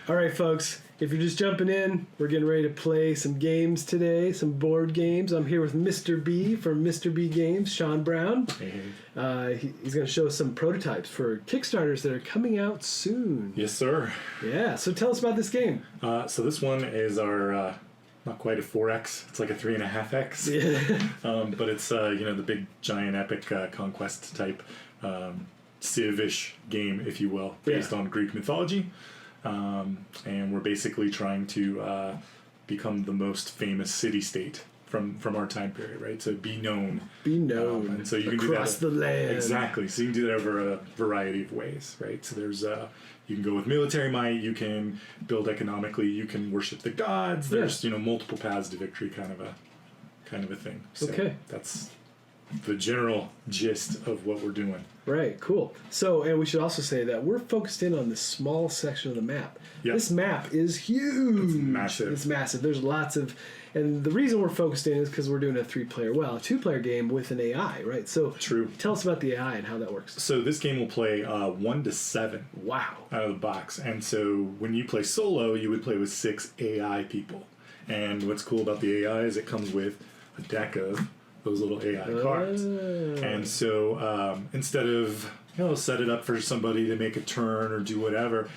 All right, folks, if you're just jumping in, we're getting ready to play some games today, some board games. I'm here with Mr. B from Mr. B Games, Sean Brown. Hey. He's going to show us some prototypes for Kickstarters that are coming out soon. Yes, sir. Yeah, so tell us about this game. So this one is our, not quite a 4X, it's like a 3.5X. Yeah. But it's, the big, giant, epic conquest type Civ-ish game, if you will, based on Greek mythology. And we're basically trying to become the most famous city-state from our time period, right? So be known. Be known. And so you can across do that the land. Exactly. So you can do that over a variety of ways, right? So there's you can go with military might, you can build economically, you can worship the gods. There's multiple paths to victory, kind of a thing. So okay. That's the general gist of what we're doing. Right, cool. So, and we should also say that we're focused in on this small section of the map. Yep. This map is huge. It's massive. It's massive. There's lots of, and the reason we're focused in is because we're doing a 2-player game with an AI, right? So, True. Tell us about the AI and how that works. So this game will play 1 to 7. Wow. Out of the box. And so when you play solo, you would play with 6 AI people. And what's cool about the AI is it comes with a deck of those little AI cards. And so instead of set it up for somebody to make a turn or do whatever,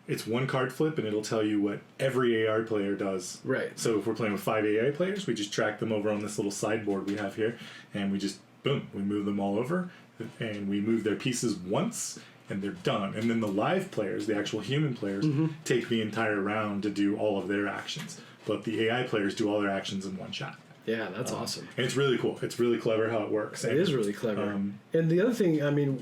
it's one card flip and it'll tell you what every AI player does. Right. So if we're playing with 5 AI players, we just track them over on this little sideboard we have here, and we just boom, we move them all over, and we move their pieces once and they're done. And then the live players, the actual human players, take the entire round to do all of their actions. But the AI players do all their actions in one shot. Yeah, that's awesome. And it's really cool. It's really clever how it works. It is really clever. And the other thing,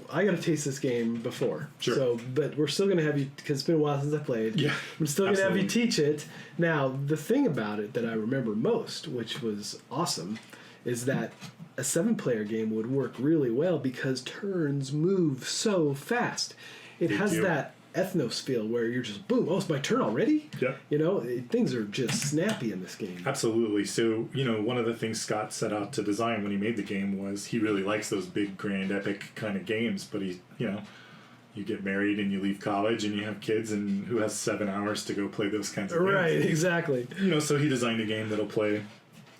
I got to taste this game before. Sure. So, but we're still going to have you, because it's been a while since I played. Yeah. I'm still going to have you teach it. Now, the thing about it that I remember most, which was awesome, is that a 7-player game would work really well because turns move so fast. It has that Ethos feel where you're just boom, oh, it's my turn already? Yeah. Things are just snappy in this game. Absolutely. So, one of the things Scott set out to design when he made the game was he really likes those big, grand, epic kind of games, but he, you get married and you leave college and you have kids, and who has 7 hours to go play those kinds of games? Right, exactly. So he designed a game that'll play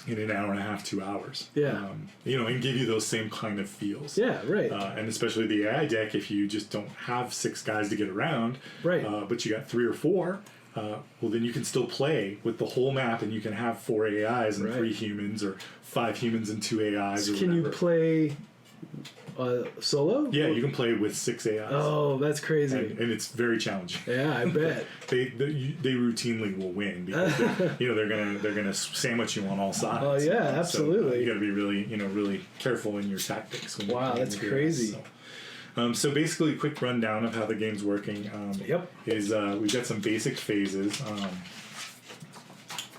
in an hour and a half, 2 hours. Yeah. And give you those same kind of feels. Yeah, right. And especially the AI deck, if you just don't have 6 guys to get around, right. But you got 3 or 4, well, then you can still play with the whole map, and you can have 4 AIs and 3 humans, or 5 humans and 2 AIs. So or can whatever. You play solo? Yeah, you can play with 6 AIs. Oh, that's crazy. And it's very challenging. Yeah, I bet. They routinely will win because they're gonna sandwich you on all sides. Oh yeah, absolutely. So, you got to be really really careful in your tactics. When wow, that's crazy. So basically, a quick rundown of how the game's working. Is we've got some basic phases.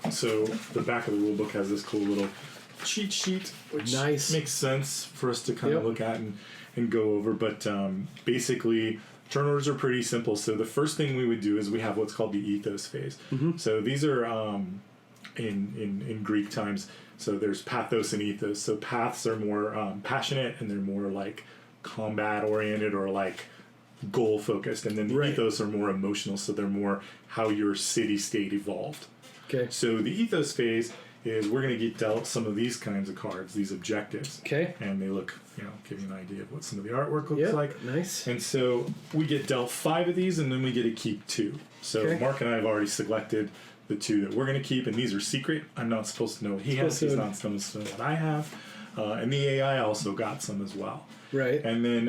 So the back of the rulebook has this cool little cheat sheet, which makes sense for us to kind of look at and go over. But basically, turn orders are pretty simple. So the first thing we would do is we have what's called the Ethos Phase. So these are in Greek times. So there's pathos and ethos. So paths are more passionate, and they're more like combat oriented or like goal focused, and then the ethos are more emotional. So they're more how your city state evolved. Okay. So the Ethos Phase is we're going to get dealt some of these kinds of cards, these objectives. Okay. And they look, give you an idea of what some of the artwork looks like. Nice. And so we get dealt 5 of these, and then we get to keep 2. So Mark and I have already selected the 2 that we're going to keep, and these are secret. I'm not supposed to know what he has. He's not supposed to know what I have. And the AI also got some as well. Right. And then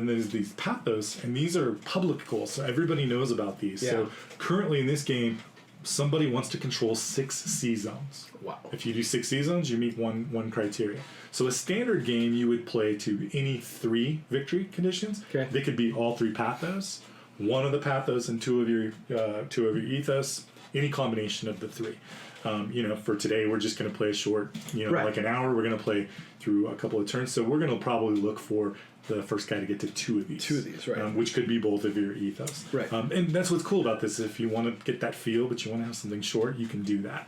there's these pathos, and these are public goals, so everybody knows about these. Yeah. So currently in this game, somebody wants to control 6 C zones. Wow. If you do 6 C zones, you meet one criteria. So a standard game, you would play to any 3 victory conditions. Okay. They could be all 3 pathos, 1 of the pathos, and 2 of your ethos. Any combination of the 3. For today, we're just going to play a short, like an hour. We're going to play through a couple of turns. So we're going to probably look for the first guy to get to 2 of these. 2 of these, right. Which could be both of your ethos. Right. And that's what's cool about this. If you want to get that feel, but you want to have something short, you can do that.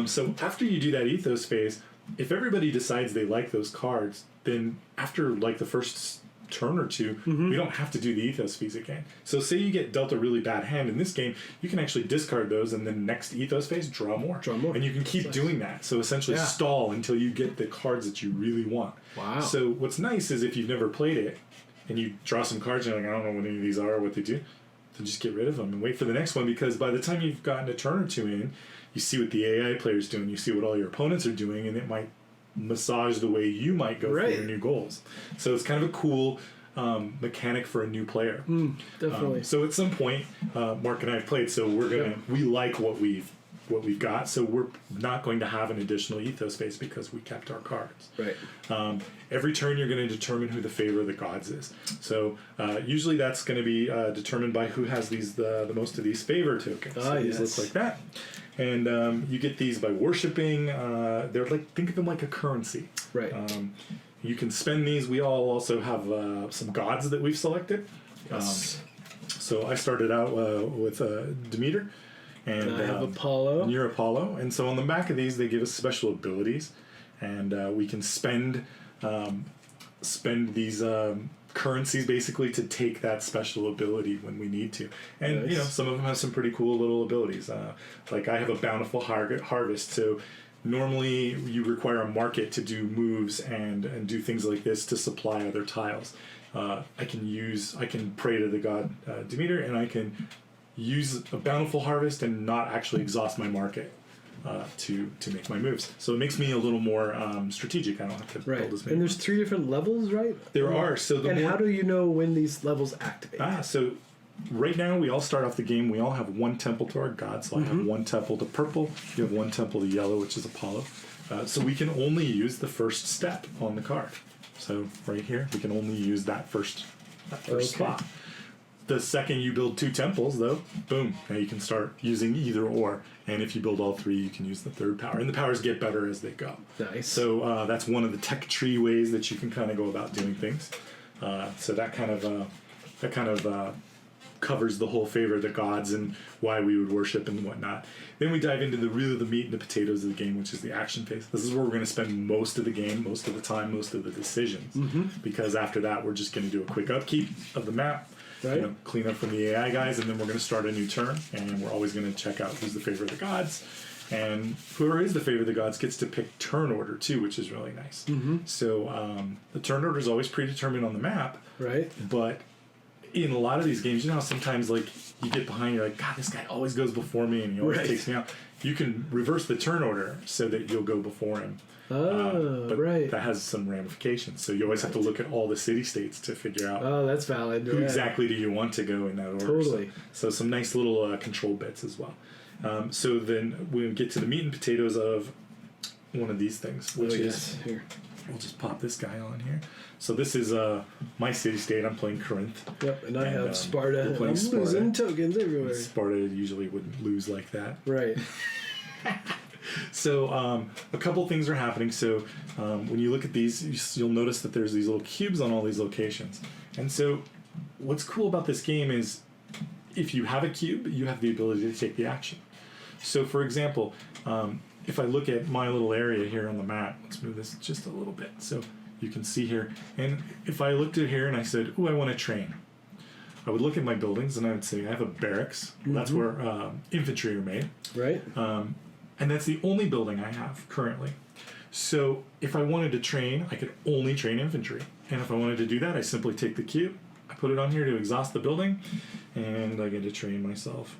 So after you do that ethos phase, if everybody decides they like those cards, then after like the first turn or two, we don't have to do the Ethos Phase again. So say you get dealt a really bad hand in this game, you can actually discard those, and then next Ethos Phase, draw more. And you can keep doing that. So essentially stall until you get the cards that you really want. Wow. So what's nice is if you've never played it, and you draw some cards, and you're like, I don't know what any of these are or what they do, then just get rid of them and wait for the next one, because by the time you've gotten a turn or two in, you see what the AI player's doing, you see what all your opponents are doing, and it might massage the way you might go for your new goals. So it's kind of a cool mechanic for a new player. Definitely. So at some point, Mark and I have played, so we like what we've got, so we're not going to have an additional Ethos Phase because we kept our cards. Right. Every turn you're going to determine who the favor of the gods is. So usually that's going to be determined by who has the most of these favor tokens. So these look like that. And you get these by worshipping. They're like, think of them like a currency. Right. You can spend these. We all also have some gods that we've selected. Yes. So I started out with Demeter. And I have Apollo. And you're Apollo. And so on the back of these, they give us special abilities. And we can spend these currencies basically to take that special ability when we need to. And some of them have some pretty cool little abilities. Like I have a bountiful harvest, so normally you require a market to do moves and do things like this to supply other tiles. I can pray to the god Demeter, and I can use a bountiful harvest and not actually exhaust my market to make my moves. So it makes me a little more strategic. I don't have to build as many. And there's 3 different levels, right? There are. So how do you know when these levels activate? So right now we all start off the game. We all have 1 temple to our god. So I have 1 temple to purple. You have 1 temple to yellow, which is Apollo. So we can only use the first step on the card. So right here, we can only use that first spot. The second you build 2 temples, though, boom, now you can start using either or. And if you build all 3, you can use the 3rd power. And the powers get better as they go. Nice. So that's one of the tech tree ways that you can kind of go about doing things. So that kind of covers the whole favor of the gods and why we would worship and whatnot. Then we dive into the meat and the potatoes of the game, which is the action phase. This is where we're going to spend most of the game, most of the time, most of the decisions. Because after that, we're just going to do a quick upkeep of the map. Right. Clean up from the AI guys, and then we're going to start a new turn, and we're always going to check out who's the favorite of the gods, and whoever is the favorite of the gods gets to pick turn order too, which is really nice. So the turn order is always predetermined on the map, right? But in a lot of these games, how sometimes like you get behind, you're like, God, this guy always goes before me, and he always takes me out. You can reverse the turn order so that you'll go before him. But that has some ramifications. So you always have to look at all the city-states to figure out that's valid. Who exactly do you want to go in that order. Totally. So some nice little control bits as well. So then we get to the meat and potatoes of one of these things, which is... Here. We'll just pop this guy on here. So this is my city-state. I'm playing Corinth. Yep, and I have Sparta. I'm losing tokens everywhere. Sparta usually wouldn't lose like that. Right. So a couple things are happening. So when you look at these, you'll notice that there's these little cubes on all these locations. And so what's cool about this game is if you have a cube, you have the ability to take the action. So for example, if I look at my little area here on the map, let's move this just a little bit so you can see here. And if I looked at here and I said, ooh, I want to train. I would look at my buildings and I would say I have a barracks. That's where infantry are made. Right. And that's the only building I have currently. So if I wanted to train, I could only train infantry. And if I wanted to do that, I simply take the cube, I put it on here to exhaust the building, and I get to train myself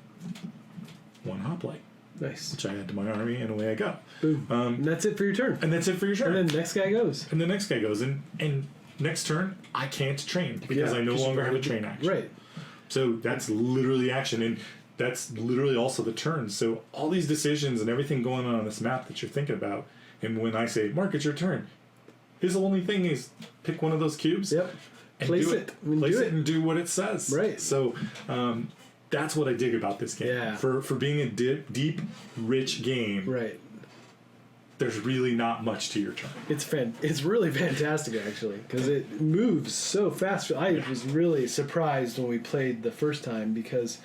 1 hoplite. Nice. Which I add to my army, and away I go. Boom. And that's it for your turn. And that's it for your turn. And then next guy goes. And the next guy goes. And next turn, I can't train because I no longer have a train action. Right. So that's literally action. And that's literally also the turn. So all these decisions and everything going on this map that you're thinking about, and when I say, Mark, it's your turn, his only thing is pick one of those cubes. Yep. And place do it. Place it and do what it says. Right. So that's what I dig about this game. Yeah. For being a deep, rich game. Right. There's really not much to your turn. It's really fantastic, actually, because it moves so fast. I was really surprised when we played the first time because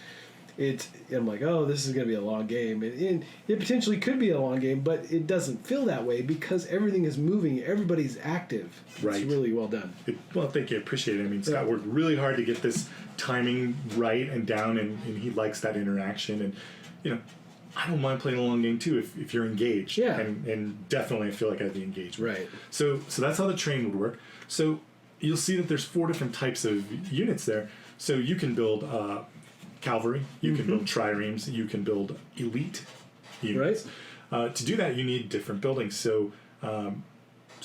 I'm like, oh, this is going to be a long game. And it potentially could be a long game, but it doesn't feel that way because everything is moving. Everybody's active. Right. It's really well done. Well, thank you. I appreciate it. I mean, Scott worked really hard to get this timing right and down, and he likes that interaction. And, you know, I don't mind playing a long game, too, if you're engaged. Yeah. And definitely I feel like I'd be engaged. Right. So that's how the train would work. So you'll see that there's 4 different types of units there. So you can build cavalry, you can build triremes, you can build elite units. Right. To do that, you need different buildings. So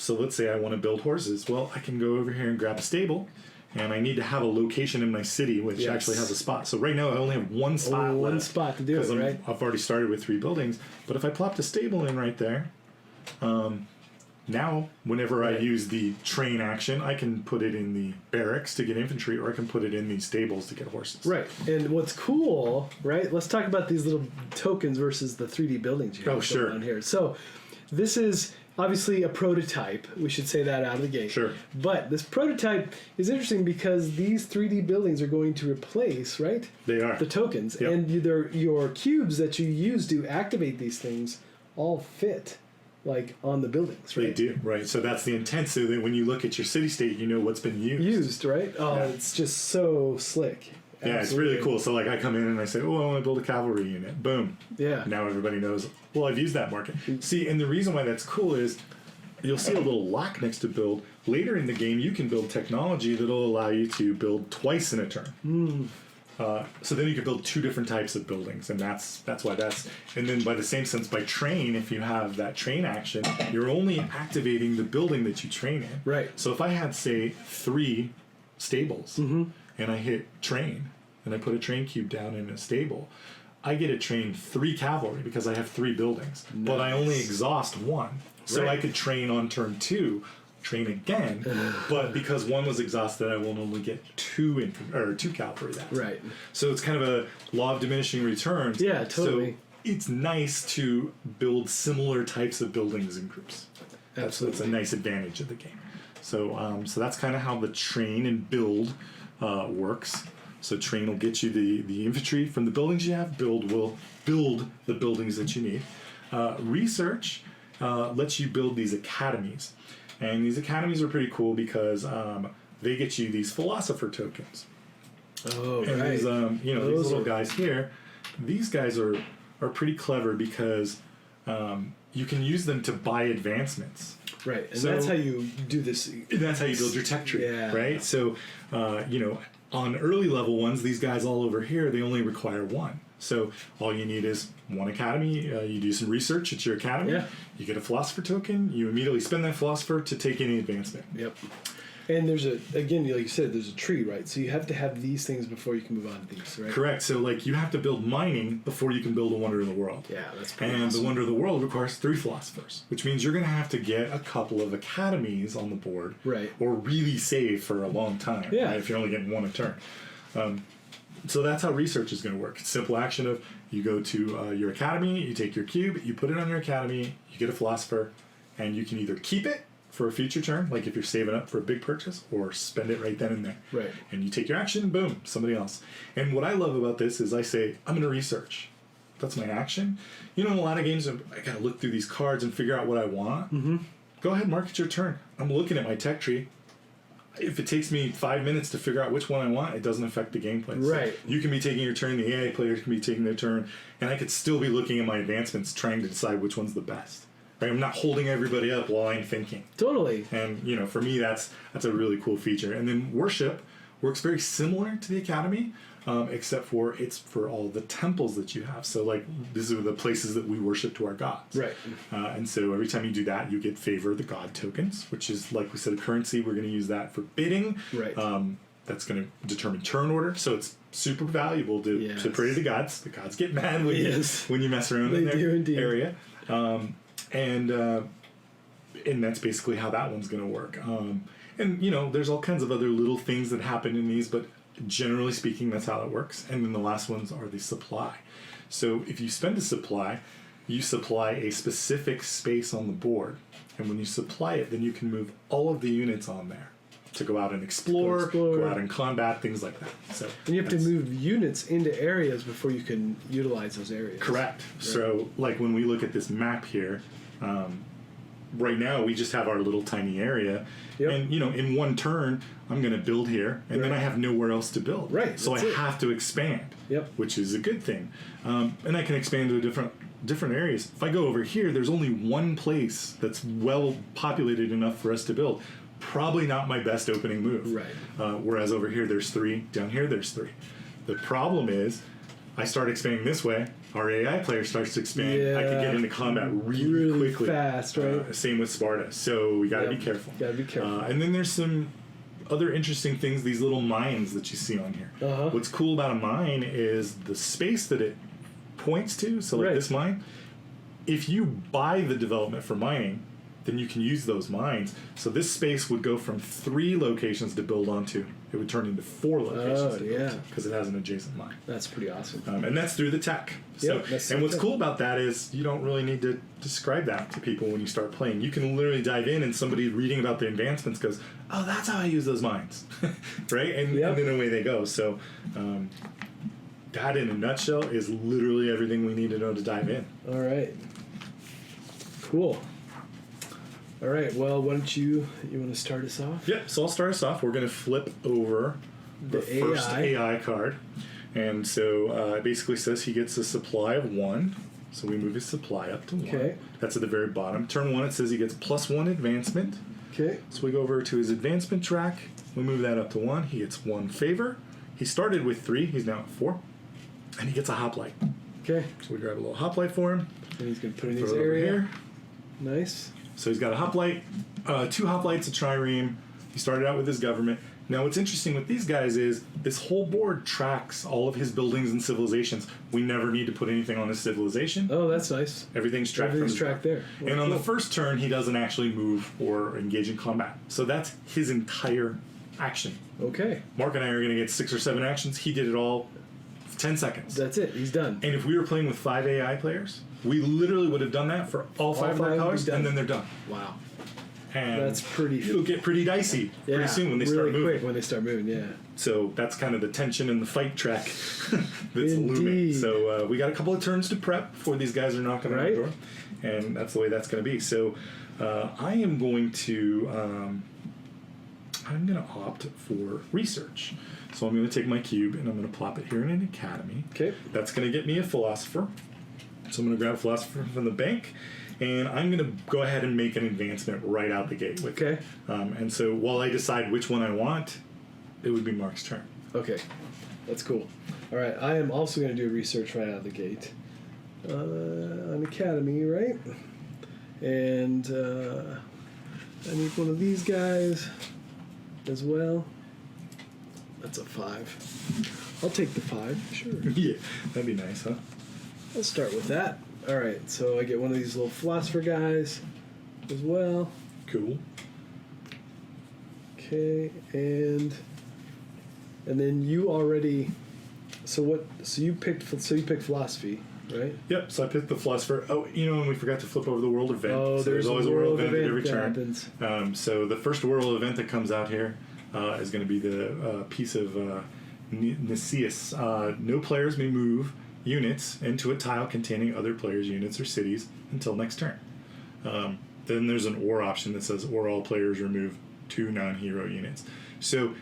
let's say I want to build horses. Well, I can go over here and grab a stable, and I need to have a location in my city which actually has a spot. So right now I only have one spot left. One spot to do it, right? I've already started with 3 buildings. But if I plopped a stable in right there, now, whenever I use the train action, I can put it in the barracks to get infantry, or I can put it in the stables to get horses. Right. And what's cool, right? Let's talk about these little tokens versus the 3D buildings you have going on here. So this is obviously a prototype. We should say that out of the gate. Sure. But this prototype is interesting because these 3D buildings are going to replace, right? They are. The tokens. Yep. And your cubes that you use to activate these things all fit like on the buildings, right? They do, right. So that's the intent, so that when you look at your city state, you know what's been used. Right? Oh, it's just so slick. Absolutely. Yeah, it's really cool. So like I come in and I say, oh, I want to build a cavalry unit. Boom. Yeah. Now everybody knows, well, I've used that market. See, and the reason why that's cool is you'll see a little lock next to build. Later in the game, you can build technology that'll allow you to build twice in a turn. So then you can build 2 different types of buildings, and that's why that's. And then by the same sense, by train, if you have that train action, you're only activating the building that you train in. Right. So if I had, say, 3 stables, and I hit train, and I put a train cube down in a stable, I get to train 3 cavalry because I have 3 buildings, but I only exhaust 1. So I could train on turn 2. Train again, but because 1 was exhausted, I will only get 2 cavalry that time. Right. So it's kind of a law of diminishing returns. Yeah, totally. So it's nice to build similar types of buildings in groups. Absolutely. That's a nice advantage of the game. So so that's kind of how the train and build works. So train will get you the infantry from the buildings you have. Build will build the buildings that you need. Research lets you build these academies. And these academies are pretty cool because they get you these philosopher tokens. Oh, and right. These, these little guys here, these guys are pretty clever because you can use them to buy advancements. Right, and so, that's how you do this. That's how you build your tech tree, right? So, on early level ones, these guys all over here, they only require 1. So all you need is 1 academy. You do some research at your academy. Yeah. You get a philosopher token. You immediately spend that philosopher to take any advancement. Yep. And there's again, like you said, there's a tree, right? So you have to have these things before you can move on to these, right? Correct. So like you have to build mining before you can build a Wonder of the World. Yeah, that's pretty And awesome. the Wonder of the World requires 3 philosophers, which means you're going to have to get a couple of academies on the board, right? Or really save for a long time, right? If you're only getting 1 a turn. So that's how research is going to work. It's simple action of you go to your academy, you take your cube, you put it on your academy, you get a philosopher, and you can either keep it for a future turn, like if you're saving up for a big purchase, or spend it right then and there. Right. And you take your action, boom, somebody else. And what I love about this is I say, I'm going to research. That's my action. You know, in a lot of games, I got to look through these cards and figure out what I want. Mm-hmm. Go ahead, mark it your turn. I'm looking at my tech tree. If it takes me 5 minutes to figure out which one I want, it doesn't affect the gameplay. Right. So you can be taking your turn, the AI players can be taking their turn, and I could still be looking at my advancements trying to decide which one's the best. Right? I'm not holding everybody up while I'm thinking. Totally. And, for me, that's a really cool feature. And then worship works very similar to the Academy, except for it's for all the temples that you have. So, like, these are the places that we worship to our gods. Right. And so every time you do that, you get favor of the god tokens, which is, like we said, a currency. We're going to use that for bidding. Right. That's going to determine turn order. So it's super valuable to pray to the gods. The gods get mad when you mess around in their area. And that's basically how that one's going to work. And, there's all kinds of other little things that happen in these, but generally speaking, that's how it works. And then the last ones are the supply. So if you spend a supply, you supply a specific space on the board. And when you supply it, then you can move all of the units on there. to go out and explore, go out and combat, things like that. So and you have to move units into areas before you can utilize those areas. Correct. Right. So like when we look at this map here, right now we just have our little tiny area, and in one turn I'm going to build here, and then I have nowhere else to build. Right. So I have to expand. Which is a good thing, and I can expand to different areas. If I go over here, there's only one place that's well populated enough for us to build. Probably not my best opening move. Right. Whereas over here there's 3, down here there's 3. The problem is, I start expanding this way. Our AI player starts to expand. I can get into combat really quickly, fast, right? Same with Sparta. So we got to be careful. Got to be careful. And then there's some other interesting things. These little mines that you see on here. What's cool about a mine is the space that it points to. So like this mine, if you buy the development for mining, then you can use those mines. So this space would go from 3 locations to build onto. It would turn into 4 locations to build because it has an adjacent mine. That's pretty awesome. And that's through the tech. So, and what's cool about that is you don't really need to describe that to people when you start playing. You can literally dive in and somebody reading about the advancements goes, oh, that's how I use those mines. Right? And then away they go. So that in a nutshell is literally everything we need to know to dive in. All right. Cool. All right, well, why don't you want to start us off? Yep, so I'll start us off. We're going to flip over the first AI card. And so it basically says he gets a supply of 1. So we move his supply up to 1. Okay. That's at the very bottom. Turn 1, it says he gets +1 advancement. Okay. So we go over to his advancement track. We move that up to 1. He gets 1 favor. He started with 3. He's now at 4. And he gets a hoplite. Okay. So we grab a little hoplite for him. And he's going to put in his area. Here. Nice. So he's got a hoplite, 2 hoplites, a trireme. He started out with his government. Now what's interesting with these guys is this whole board tracks all of his buildings and civilizations. We never need to put anything on his civilization. Oh, that's nice. Everything's tracked. Everything's tracked there. Well, and on the first turn, he doesn't actually move or engage in combat. So that's his entire action. Okay. Mark and I are going to get 6 or 7 actions. He did it all 10 seconds. That's it. He's done. And if we were playing with 5 AI players, we literally would have done that for all 5 of our colors, and then they're done. Wow. And that's pretty. It'll get pretty dicey pretty soon when they start moving. Quick when they start moving, yeah. So that's kind of the tension in the fight track that's looming. So we got a couple of turns to prep before these guys are knocking on the door, and that's the way that's going to be. So I am going to opt for research. So I'm going to take my cube and I'm going to plop it here in an academy. Okay. That's going to get me a philosopher. So I'm going to grab a philosopher from the bank, and I'm going to go ahead and make an advancement right out the gate with it. And so while I decide which one I want, it would be Mark's turn. Okay. That's cool. All right. I am also going to do research right out of the gate. On Academy, right? And I need one of these guys as well. That's a 5. I'll take the 5, sure. Yeah, that'd be nice, huh? I'll start with that. All right, so I get one of these little philosopher guys as well. Cool. Okay, and then you already. So what? So you picked philosophy, right? Yep. So I picked the philosopher. Oh, and we forgot to flip over the world event. Oh, so there's always a world event at every turn. Happens. So the first world event that comes out here is going to be the piece of Nicias. No players may move units into a tile containing other players' units or cities until next turn. Then there's an or option that says or all players remove 2 non-hero units. So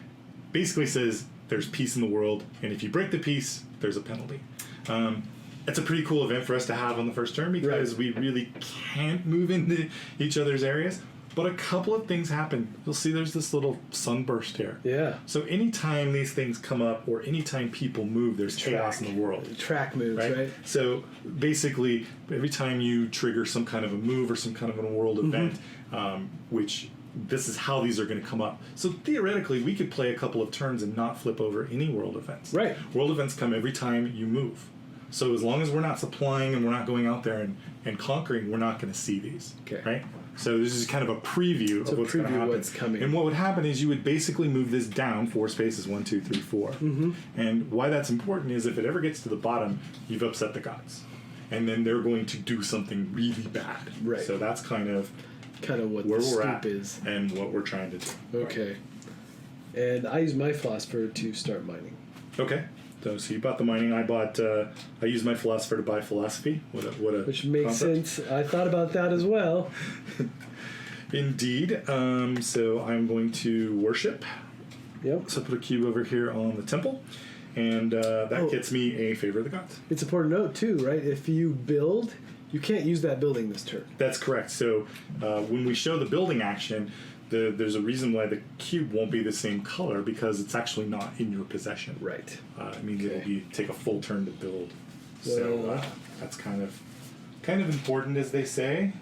basically says there's peace in the world, and if you break the peace, there's a penalty. It's a pretty cool event for us to have on the first turn because we really can't move into each other's areas. But a couple of things happen. You'll see there's this little sunburst here. Yeah. So anytime these things come up or anytime people move, there's chaos in the world. Track moves, right? So basically, every time you trigger some kind of a move or some kind of a world event, which this is how these are going to come up. So theoretically, we could play a couple of turns and not flip over any world events. Right. World events come every time you move. So as long as we're not supplying and we're not going out there and conquering, we're not going to see these. Okay. Right? So this is kind of a preview of what's going to happen. What's coming. And what would happen is you would basically move this down 4 spaces, 1, 2, 3, 4. And why that's important is if it ever gets to the bottom, you've upset the gods. And then they're going to do something really bad. Right. So that's kind of what where the we're at is. and what we're trying to do. Okay. And I use my philosopher to start mining. Okay. So you bought the mining. I used my philosopher to buy philosophy. What a Which makes sense. I thought about that as well. Indeed. So I'm going to worship. Yep. So I put a cube over here on the temple, and that gets me a favor of the gods. It's important to note too, right? If you build, you can't use that building this turn. That's correct. So when we show the building action, there's a reason why the cube won't be the same color, because it's actually not in your possession. Right. It means it'll take a full turn to build. Well, so that's kind of important, as they say.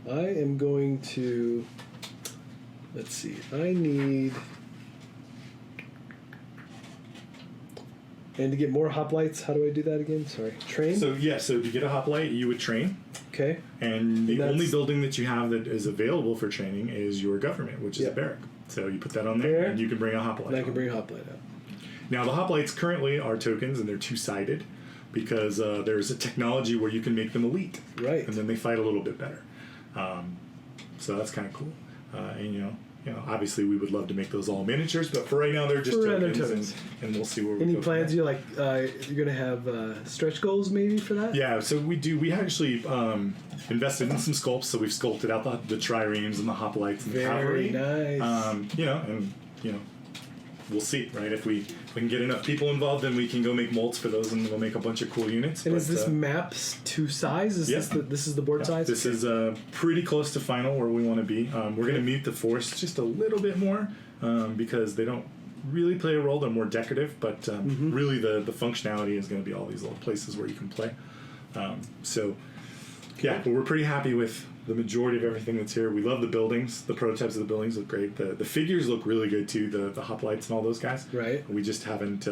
I am going to, let's see, I need, and to get more hoplites, how do I do that again? Sorry, train? So to get a hoplite, you would train. Okay. And the only building that you have that is available for training is your government, which is a barrack. So you put that on there, and you can bring a hoplite. And I can bring a hoplite out. Now the hoplites currently are tokens, and they're two-sided, because there's a technology where you can make them elite. Right. And then they fight a little bit better. So that's kind of cool. And obviously we would love to make those all miniatures, but for right now they're just tokens. And we'll see where we go. Any plans? You you're gonna have stretch goals maybe for that? Yeah. So we actually invested in some sculpts. So we've sculpted out the triremes and the hoplites and the cavalry. Very nice. We'll see, right? If we can get enough people involved, then we can go make molds for those, and we'll make a bunch of cool units. And is this maps to size? This is the board size? This is pretty close to final where we want to be. We're going to mute the force just a little bit more because they don't really play a role. They're more decorative, but really the functionality is going to be all these little places where you can play. But we're pretty happy with the majority of everything that's here. We love the buildings. The prototypes of the buildings look great. The figures look really good too. The hoplites and all those guys. Right. We just haven't.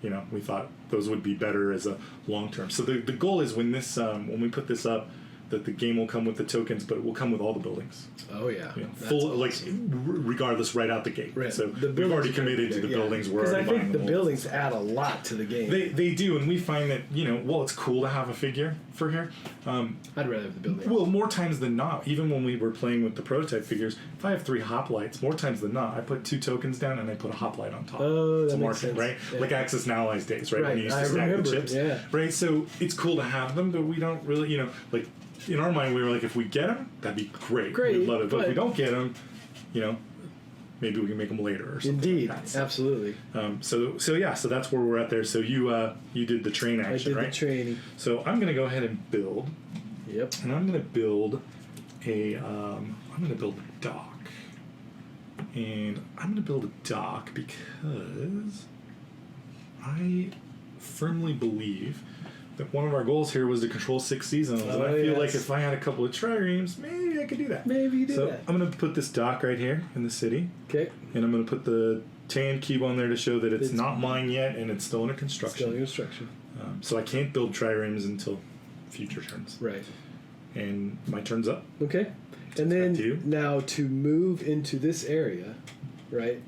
We thought those would be better as a long term. So the goal is when we put this up, that the game will come with the tokens, but it will come with all the buildings. Oh yeah. Full regardless right out the gate. Right. So we've already committed to the buildings. We're already because I think the molds. buildings add a lot to the game. They do, and we find that it's cool to have a figure for here. I'd rather have the building. Well, more times than not, even when we were playing with the prototype figures, if I have 3 hoplites, more times than not, I put 2 tokens down and I put a hoplite on top. Oh, that makes makes sense. Right? Yeah. Like Axis and Allies days, right? When you used to stack the chips. Yeah. Right? So it's cool to have them, but we don't really, in our mind, we were like, if we get them, that'd be great. We'd love it. But if we don't get them, maybe we can make them later or something. Indeed, like that. So, absolutely. So that's where we're at there. So you did the train action, right? I did the training. So I'm gonna go ahead and build. Yep. And I'm gonna build a dock. And I'm gonna build a dock because I firmly believe that one of our goals here was to control 6 seasons, and I feel like if I had a couple of triremes, maybe I could do that. Maybe you do that. So I'm going to put this dock right here in the city. Okay. And I'm going to put the tan cube on there to show that it's not mine yet, and it's still under construction. Still under construction. So I can't build triremes until future turns. Right. And my turn's up. Okay. And then now to move into this area, right?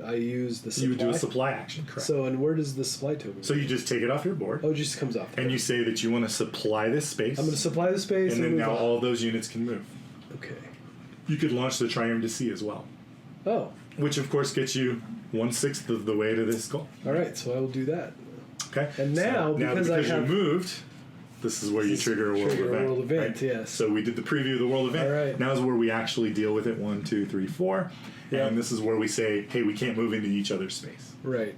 I use the supply. You would do a supply action, correct? So, and where does the supply token go? So you just take it off your board. Oh, it just comes off. And you say that you want to supply this space. I'm going to supply the space. And then now all those units can move. Okay. You could launch the Trireme to sea as well. Oh. Which, of course, gets you 1/6 of the way to this goal. All right, so I will do that. Okay. And now, because you moved, this is where you trigger a world event. Right? Yes. So we did the preview of the world event. All right. Now is where we actually deal with it. 1, 2, 3, 4. Yep. And this is where we say, hey, we can't move into each other's space. Right.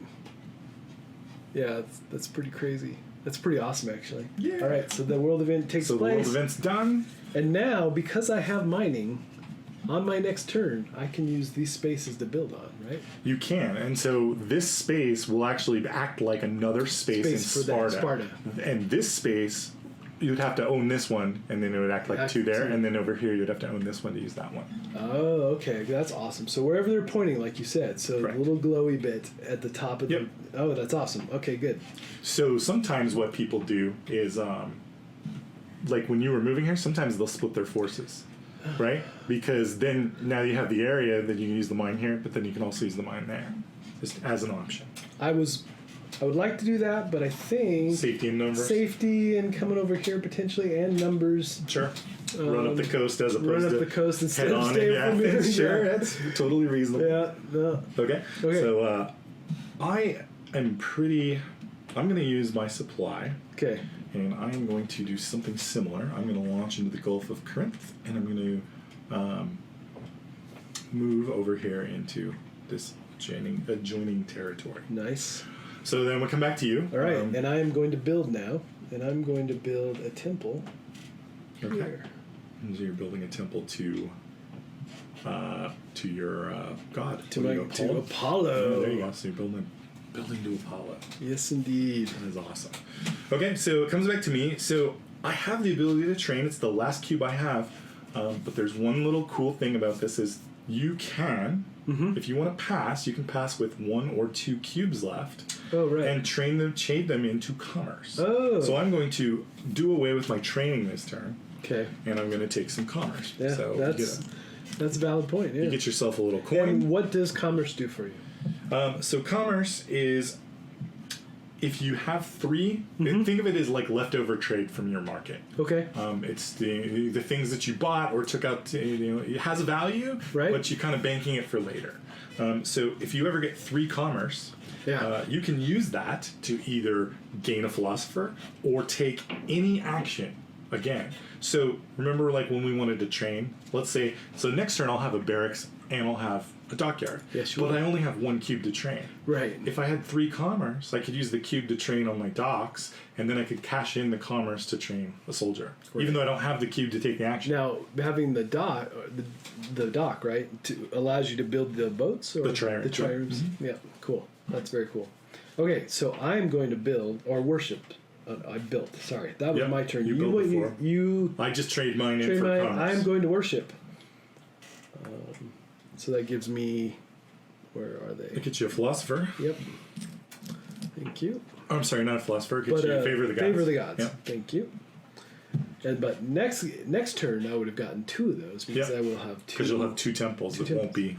Yeah, that's pretty crazy. That's pretty awesome, actually. Yeah. All right, so the world event takes place. So the world event's done. And now, because I have mining, on my next turn, I can use these spaces to build on, right? You can. And so this space will actually act like another space in Sparta. And this space, you'd have to own this one, and then it would act like 2 there, and then over here you'd have to own this one to use that one. Oh, okay. That's awesome. So wherever they're pointing, like you said, so the little glowy bit at the top of the... Oh, that's awesome. Okay, good. So sometimes what people do is, like when you were moving here, sometimes they'll split their forces, right? Because then now you have the area that you can use the mine here, but then you can also use the mine there, just as an option. I was I would like to do that, but I think safety and numbers. Safety and coming over here potentially, and numbers. Sure. Run up the coast as opposed to run up the coast instead of stay yeah, from here. sure, that's totally reasonable. Yeah. No. Okay. So I am pretty. I'm going to use my supply. Okay. And I'm going to do something similar. I'm going to launch into the Gulf of Corinth, and I'm going to move over here into this adjoining territory. Nice. So then we'll come back to you. All right, and I am going to build now, and I'm going to build a temple here. And so you're building a temple to your god. To Apollo. Oh, there you go. So you're building to Apollo. Yes, indeed. That is awesome. Okay, so it comes back to me. So I have the ability to train. It's the last cube I have. But there's one little cool thing about this is you can, if you want to pass, you can pass with 1 or 2 cubes left. Oh, right. And chain them into commerce. Oh. So I'm going to do away with my training this turn. Okay. And I'm going to take some commerce. Yeah, so that's a valid point. Yeah. You get yourself a little coin. And what does commerce do for you? So commerce is if you have 3, think of it as like leftover trade from your market. Okay. It's the things that you bought or took out. It has a value, right? But you're kind of banking it for later. So if you ever get 3 commerce, you can use that to either gain a philosopher or take any action again. So remember, like when we wanted to train, let's say, so next turn I'll have a barracks and I'll have a dockyard. Yes, but I only have 1 cube to train. Right. If I had 3 commerce, I could use the cube to train on my docks, and then I could cash in the commerce to train a soldier, even though I don't have the cube to take the action. Now, having the dock, right, allows you to build the boats or the triremes. The triremes. Yeah, cool. That's very cool. Okay, so I'm going to build or worship. I built. Sorry, that was my turn. You built before. You. I just trade mine in for commerce. I'm going to worship. So that gives me. Where are they? It gets you a philosopher. Yep. Thank you. Oh, I'm sorry, not a philosopher. It gets you a favor of the gods. Favor of the gods. Yep. Thank you. But next turn, I would have gotten 2 of those because I will have 2. Because you'll have 2 temples. It won't be.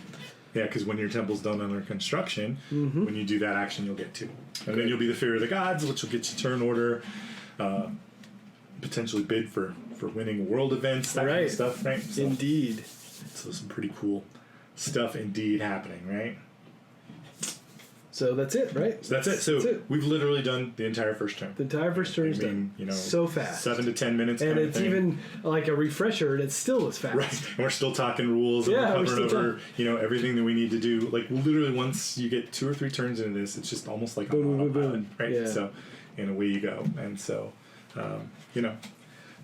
Yeah, because when your temple's done under construction, when you do that action, you'll get 2. And then you'll be the favor of the gods, which will get you turn order, potentially bid for winning world events, that kind of stuff, right? So, indeed. So some pretty cool stuff indeed happening, right? So that's it, right? So that's it. So we've literally done the entire first turn. The entire first turn is done. So fast. 7 to 10 minutes. And it's even like a refresher, and it's still as fast. Right. And we're still talking rules, and we're covering over, everything that we need to do. Like literally, once you get 2 or 3 turns into this, it's just almost like boom, right? Yeah. So, and away you go. And so,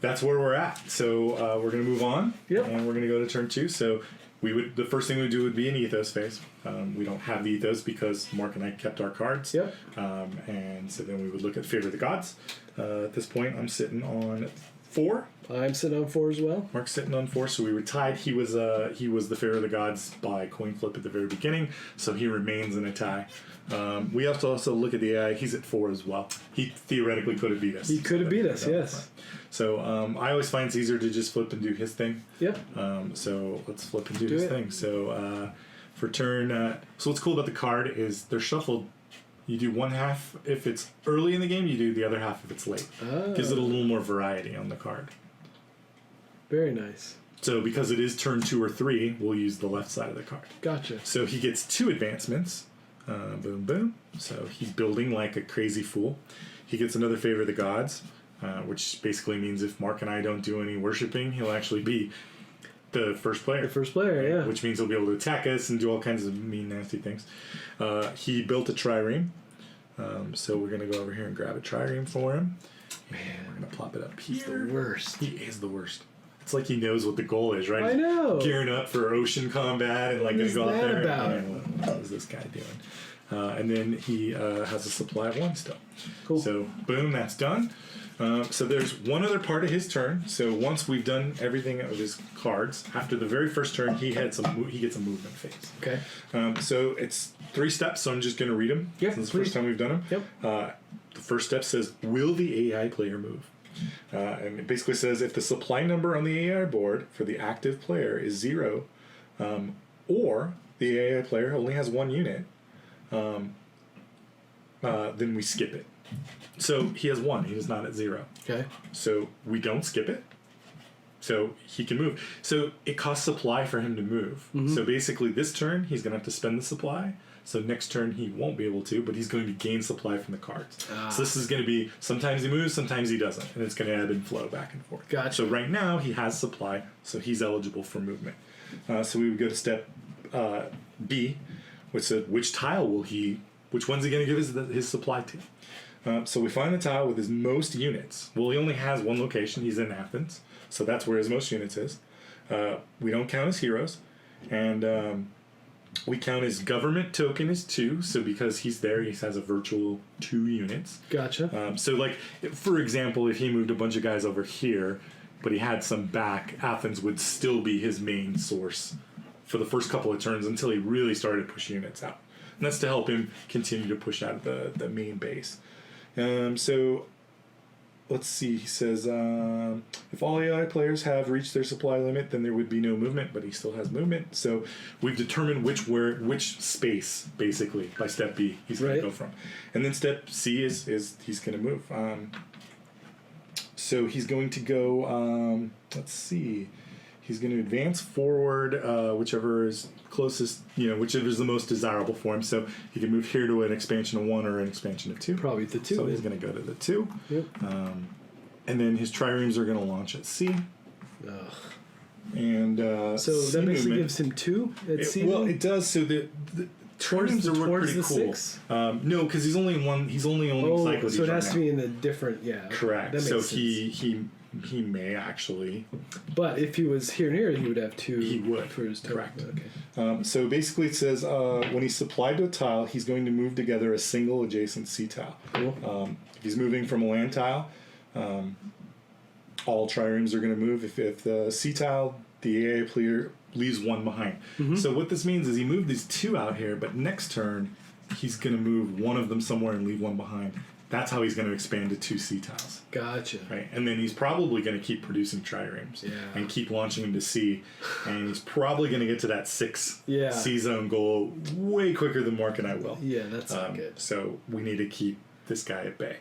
that's where we're at. So we're gonna move on, and we're gonna go to turn 2. So. The first thing we do would be an Ethos phase. We don't have the Ethos because Mark and I kept our cards. Yep. And so then we would look at Favor of the Gods. At this point, I'm sitting on 4. I'm sitting on 4 as well. Mark's sitting on 4, so we were tied. He was the Favor of the Gods by coin flip at the very beginning, so he remains in a tie. We have to also look at the AI. He's at 4 as well. He theoretically could have beat us. He could have beat us, yes. So I always find it's easier to just flip and do his thing. Yep. So let's flip and do his thing. So for turn... so what's cool about the card is they're shuffled. You do 1/2 if it's early in the game. You do the other half if it's late. Gives it a little more variety on the card. Very nice. So because it is turn 2 or 3, we'll use the left side of the card. Gotcha. So he gets 2 advancements. Boom, boom. So he's building like a crazy fool. He gets another Favor of the Gods, which basically means if Mark and I don't do any worshipping, he'll actually be the first player. The first player, yeah. Which means he'll be able to attack us and do all kinds of mean, nasty things. He built a trireme. So we're going to go over here and grab a trireme for him. Man, we're going to plop it up here. He's the worst. He is the worst. It's like he knows what the goal is, right? I know. Gearing up for ocean combat and like going to go out there. About? What is this guy doing? And then he has a supply of 1 still. Cool. So boom, that's done. So there's one other part of his turn. So once we've done everything of his cards, after the very first turn, he gets a movement phase. Okay. So it's 3 steps. So I'm just going to read them. Yep. Since the first time we've done them. Yep. The first step says, "Will the AI player move?" And it basically says if the supply number on the AI board for the active player is 0, or the AI player only has 1 unit, then we skip it. So he has 1. He is not at 0. Okay. So we don't skip it. So he can move. So it costs supply for him to move. Mm-hmm. So basically this turn, he's going to have to spend the supply. So next turn, he won't be able to, but he's going to gain supply from the cards. So this is going to be, sometimes he moves, sometimes he doesn't. And it's going to ebb and flow back and forth. Gotcha. So right now, he has supply, so he's eligible for movement. So we would go to step B, which said, which one's he going to give his supply to? So we find the tile with his most units. Well, he only has 1 location. He's in Athens. So that's where his most units is. We don't count his heroes. And we count his government token as 2. So because he's there, he has a virtual 2 units. Gotcha. So like, for example, if he moved a bunch of guys over here, but he had some back, Athens would still be his main source for the first couple of turns until he really started to push units out. And that's to help him continue to push out of the main base. So let's see, he says, if all AI players have reached their supply limit, then there would be no movement, but he still has movement. So we've determined which space, basically, by step B, he's going to go from. And then step C is he's going to move. So he's going to go, let's see, he's going to advance forward, whichever is closest, whichever is the most desirable for him. So he can move here to an expansion of 1 or an expansion of 2. Probably the 2. So he's going to go to the 2. Yep. And then his triremes are going to launch at C. Ugh. And so C that basically movement, gives him 2 at C. Well, it does. So the triremes are pretty the cool. 6? No, because he's only cycles. So it has to be in the different. Yeah. Correct. That makes so sense. he may actually. But if he was here near, he would have 2. He would. For his token. Correct. Okay. So basically, it says when he's supplied to a tile, he's going to move together a single adjacent C tile. Cool. If he's moving from a land tile, all triremes are going to move. If the C tile, the AA player leaves 1 behind. Mm-hmm. So what this means is he moved these 2 out here, but next turn he's going to move 1 of them somewhere and leave 1 behind. That's how he's going to expand to 2 C tiles. Gotcha. Right, and then he's probably going to keep producing triremes and keep launching them to C, and he's probably going to get to that 6 C zone goal way quicker than Mark and I will. Yeah, that's not good. So we need to keep this guy at bay.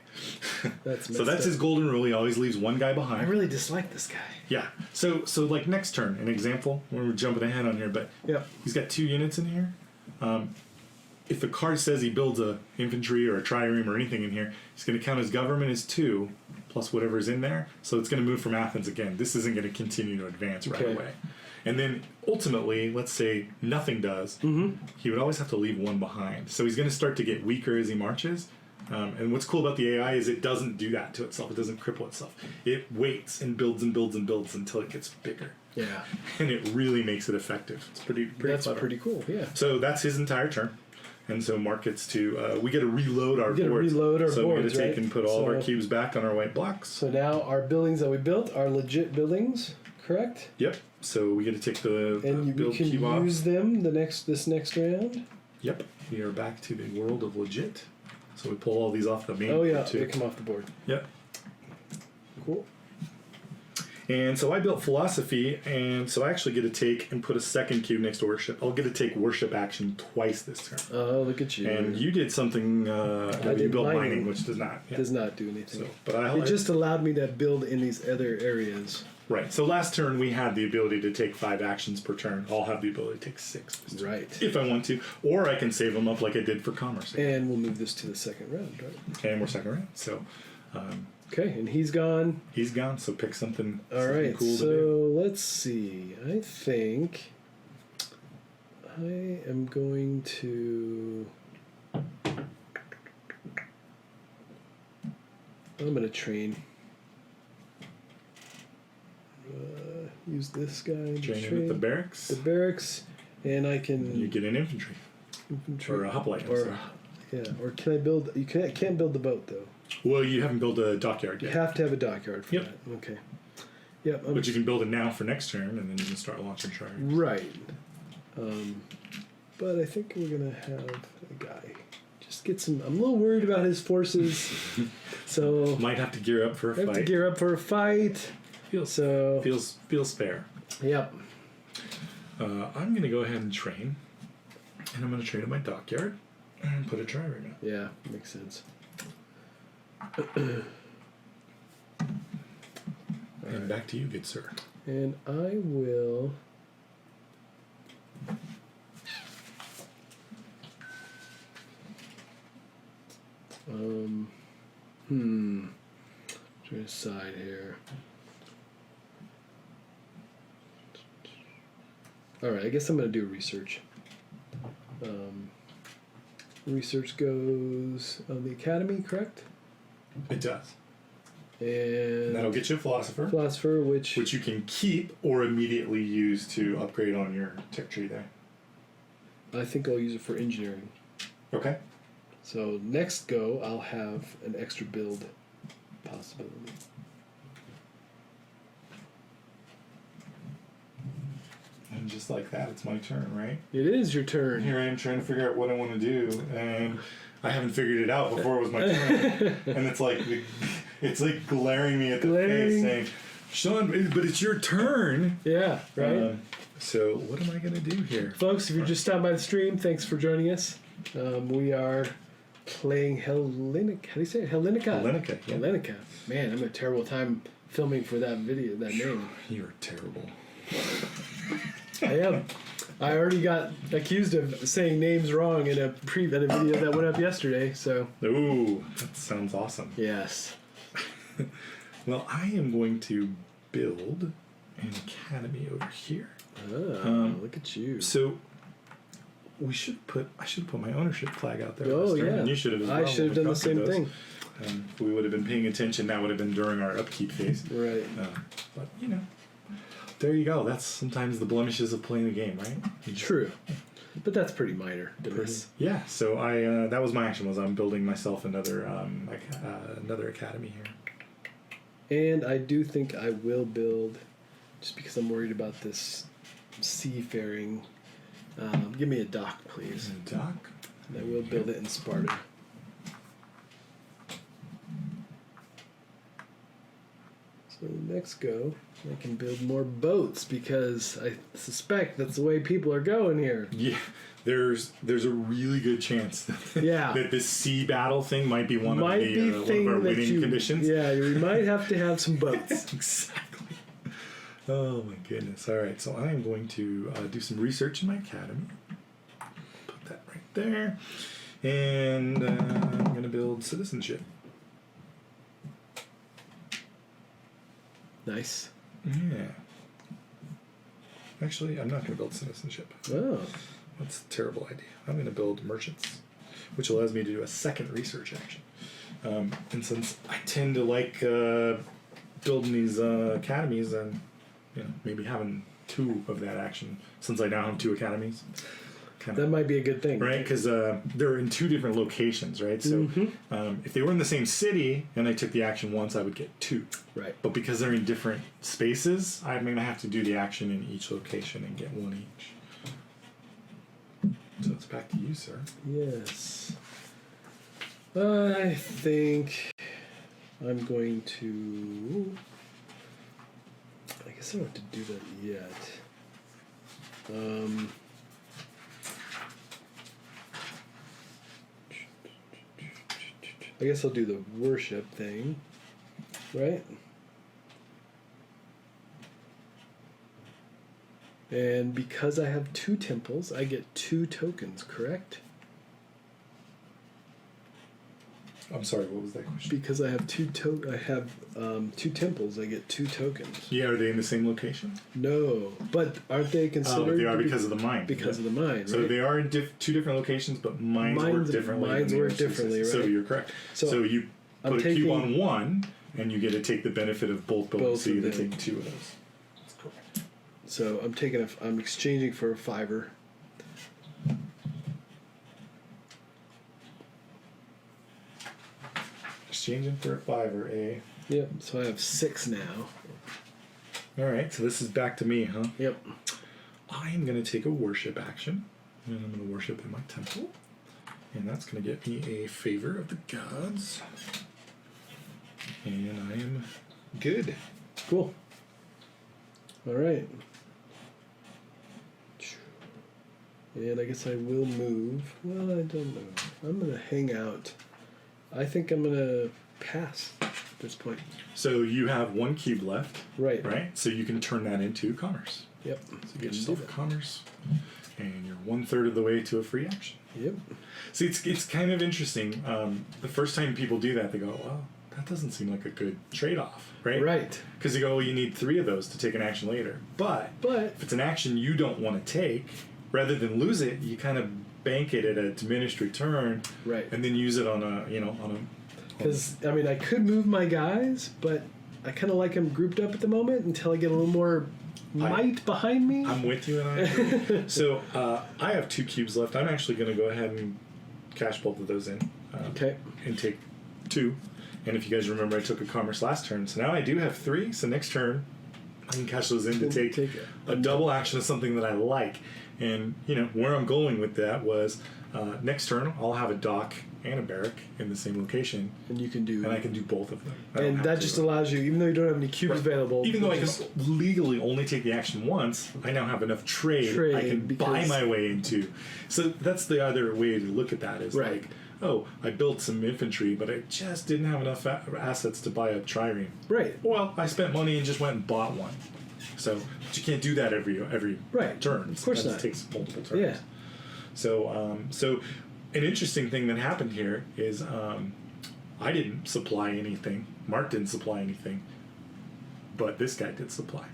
That's so that's his golden rule. He always leaves 1 guy behind. I really dislike this guy. Yeah. So like next turn, an example. We're jumping ahead on here, but he's got 2 units in here. If the card says he builds a infantry or a trireme or anything in here, he's going to count his government as 2 plus whatever's in there. So it's going to move from Athens again. This isn't going to continue to advance right away. And then ultimately, let's say nothing does. Mm-hmm. He would always have to leave 1 behind. So he's going to start to get weaker as he marches. And what's cool about the AI is it doesn't do that to itself. It doesn't cripple itself. It waits and builds and builds and builds until it gets bigger. Yeah. And it really makes it effective. It's pretty That's clever. Pretty cool, yeah. So that's his entire turn. And so Mark gets to, we get to reload our boards. So we get to take and put all of our cubes back on our white blocks. So now our buildings that we built are legit buildings, correct? Yep. So we get to take the build we can cube off. use them this next round? Yep. We are back to the world of legit. So we pull all these off the main board. Oh yeah, too. they come off the board. Yep. Cool. And so I built philosophy, and so I actually get to take and put a second cube next to worship. I'll get to take worship action twice this turn. Oh, look at you! And you did something. You built mining, which does not. Yeah. Does not do anything. So, but it just allowed me to build in these other areas. Right. So last turn we had the ability to take 5 actions per turn. I'll have the ability to take 6 this turn, right? If I want to, or I can save them up like I did for commerce. And we'll move this to the second round, right? And we're second round. So. Okay, and he's gone. He's gone, so pick something, all right, cool so to do. Let's see. I think I am going to... I'm going to train. Use this guy to train with the barracks. The barracks, and I can... You get an infantry. Or a hoplite. Or can I build... I can't build the boat, though. Well, you haven't built a dockyard yet. You have to have a dockyard for that. Okay. Yep. But you can build it now for next turn, and then you can start launching trials. Right. But I think we're going to have a guy. Just get some... I'm a little worried about his forces. So... Might have to gear up for a fight. Have to gear up for a fight. Feels fair. Yep. I'm going to go ahead and train. And I'm going to train at my dockyard. And put a driver now. Yeah, makes sense. And back to you, good sir. And I will... Try to decide here. Alright, I guess I'm going to do research. Research goes on the academy, correct? It does. And that'll get you a philosopher. Philosopher, which you can keep or immediately use to upgrade on your tech tree there. I think I'll use it for engineering. Okay. So next go, I'll have an extra build possibility. And just like that, it's my turn, right? It is your turn. Here I am trying to figure out what I want to do, and I haven't figured it out before it was my turn. And it's like glaring me at the face saying, Sean, but it's your turn. Yeah, right. So what am I going to do here? Folks, if you're just stopping by the stream, thanks for joining us. We are playing Hellenica. How do you say it? Hellenica. Hellenica, yeah. Hellenica. Man, I'm having a terrible time filming for that video, that name. You're terrible. I am. I already got accused of saying names wrong in a video that went up yesterday, so... Ooh, that sounds awesome. Yes. Well, I am going to build an academy over here. Oh, look at you. So I should have put my ownership flag out there. Oh, yeah. And you should have as well. I should have done the same thing. If we would have been paying attention, that would have been during our upkeep phase. Right. But, there you go. That's sometimes the blemishes of playing the game, right? True. But that's pretty minor to this. Yeah, so I that was my action, was I'm building myself another academy here. And I do think I will build, just because I'm worried about this seafaring. Give me a dock, please. A dock? And I will build it in Sparta. So the next go, I can build more boats, because I suspect that's the way people are going here. Yeah, there's a really good chance that this sea battle thing might be one of our winning conditions. Yeah, we might have to have some boats. Exactly. Oh my goodness. All right, so I am going to do some research in my academy. Put that right there. And I'm going to build citizenship. Nice. Yeah. Actually, I'm not going to build citizenship. Oh. That's a terrible idea. I'm going to build merchants, which allows me to do a second research action. And since I tend to like building these academies and maybe having 2 of that action, since I now have 2 academies. That might be a good thing. Right, because they're in 2 different locations, right? So if they were in the same city and I took the action once, I would get 2. Right. But because they're in different spaces, I'm going to have to do the action in each location and get 1 each. So it's back to you, sir. Yes. I think I'm going to... I guess I don't have to do that yet. I guess I'll do the worship thing, right? And because I have 2 temples, I get 2 tokens, correct? I'm sorry, what was that question? Because I have 2 temples, I get 2 tokens. Yeah, are they in the same location? No, but aren't they considered? Oh, they are because of the mine. Because of the mine, right? So they are in 2 different locations, but mines work differently. Mines work differently, right? So you're correct. So you put a cube on 1, and you get to take the benefit of both buildings. So you get to take 2 of those. That's correct. So I'm exchanging for a 5er. Exchanging for a 5er, eh? Yep. So I have 6 now. All right. So this is back to me, huh? Yep. I'm going to take a worship action, and I'm going to worship in my temple, and that's going to get me a favor of the gods, and I am good. Cool. All right. And I guess I will move. Well, I don't know. I'm going to hang out. I think I'm going to pass at this point. So you have one cube left. Right. Right? So you can turn that into commerce. Yep. So get yourself commerce. And you're 1/3 of the way to a free action. Yep. See, it's kind of interesting. The first time people do that, they go, well, that doesn't seem like a good trade-off, right? Right. Because you go, well, you need 3 of those to take an action later. But if it's an action you don't want to take, rather than lose it, you kind of bank it at a diminished return, right? And then use it on a. Because I mean, I could move my guys, but I kind of like them grouped up at the moment until I get a little more might behind me. I'm with you, and I agree. So I have 2 cubes left. I'm actually going to go ahead and cash both of those in. Okay. And take 2. And if you guys remember, I took a commerce last turn, so now I do have 3. So next turn, I can cash those in to take a double action of something that I like. And where I'm going with that was next turn I'll have a dock and a barrack in the same location, and you can do, and I can do both of them. And that just allows you, even though you don't have any cubes available, even though I can legally only take the action once, I now have enough trade I can buy my way into. So that's the other way to look at that is like, oh, I built some infantry, but I just didn't have enough assets to buy a trireme. Right. Well, I spent money and just went and bought one. So, but you can't do that every turn. Of course not. It takes multiple turns. Yeah. So, an interesting thing that happened here is I didn't supply anything. Mark didn't supply anything. But this guy did supply,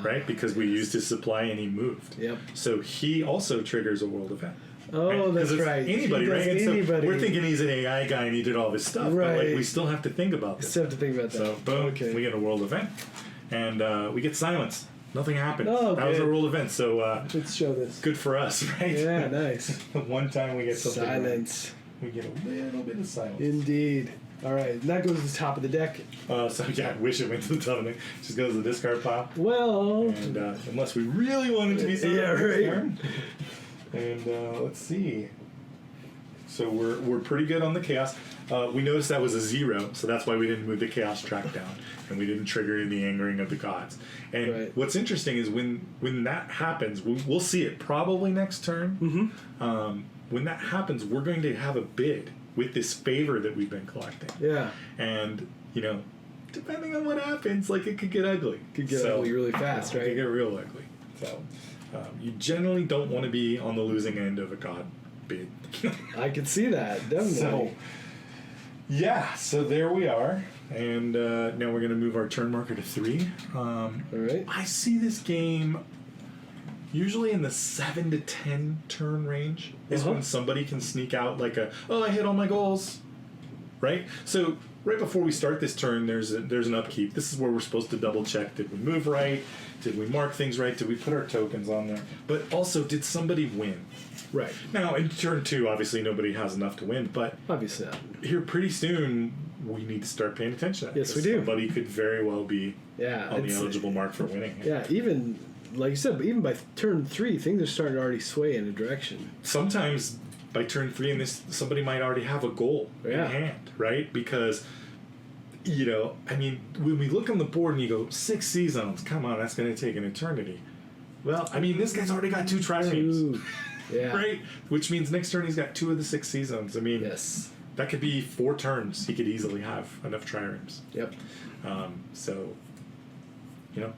right? Because we used his supply and he moved. Yep. So he also triggers a world event. Oh, right? That's right. Anybody, right? Anybody. So we're thinking he's an AI guy and he did all this stuff. Right. But we still have to think about this. Still have to think about that. So boom, we get a world event. And we get silence. Nothing happens. Oh, that was a world event. So let's show this. Good for us, right? Yeah, nice. One time we get something silence. Right. We get a little bit of silence. Indeed. All right, and that goes to the top of the deck. So yeah, I wish it went to the top of the deck. Just goes to the discard pile. Well, and unless we really want it to be silent. Yeah, right. And let's see. So we're pretty good on the chaos. We noticed that was a 0, so that's why we didn't move the chaos track down, and we didn't trigger the angering of the gods. And what's interesting is when that happens, we'll see it probably next turn. Mm-hmm. When that happens, we're going to have a bid with this favor that we've been collecting. Yeah. And depending on what happens, like it could get ugly. It could get ugly really fast, right? It could get real ugly. So you generally don't want to be on the losing end of a god bid. I can see that, definitely. So, yeah, so there we are. And now we're going to move our turn marker to 3. All right. I see this game usually in the 7 to 10 turn range is when somebody can sneak out like I hit all my goals. Right? So right before we start this turn, there's an upkeep. This is where we're supposed to double check. Did we move right? Did we mark things right? Did we put our tokens on there? But also, did somebody win? Right. Now, in turn 2, obviously nobody has enough to win, but obviously not. Here pretty soon we need to start paying attention to that. Yes, we do. Somebody could very well be on the eligible mark for winning. Yeah, even like you said, but even by turn 3, things are starting to already sway in a direction. Sometimes by turn 3 in this, somebody might already have a goal in hand, right? Because I mean, when we look on the board and you go 6 sea zones, come on, that's going to take an eternity. Well, I mean, this guy's already got 2 triremes. Yeah. Right? Which means next turn he's got 2 of the 6 sea zones. I mean, that could be 4 turns. He could easily have enough triremes. Yep. So,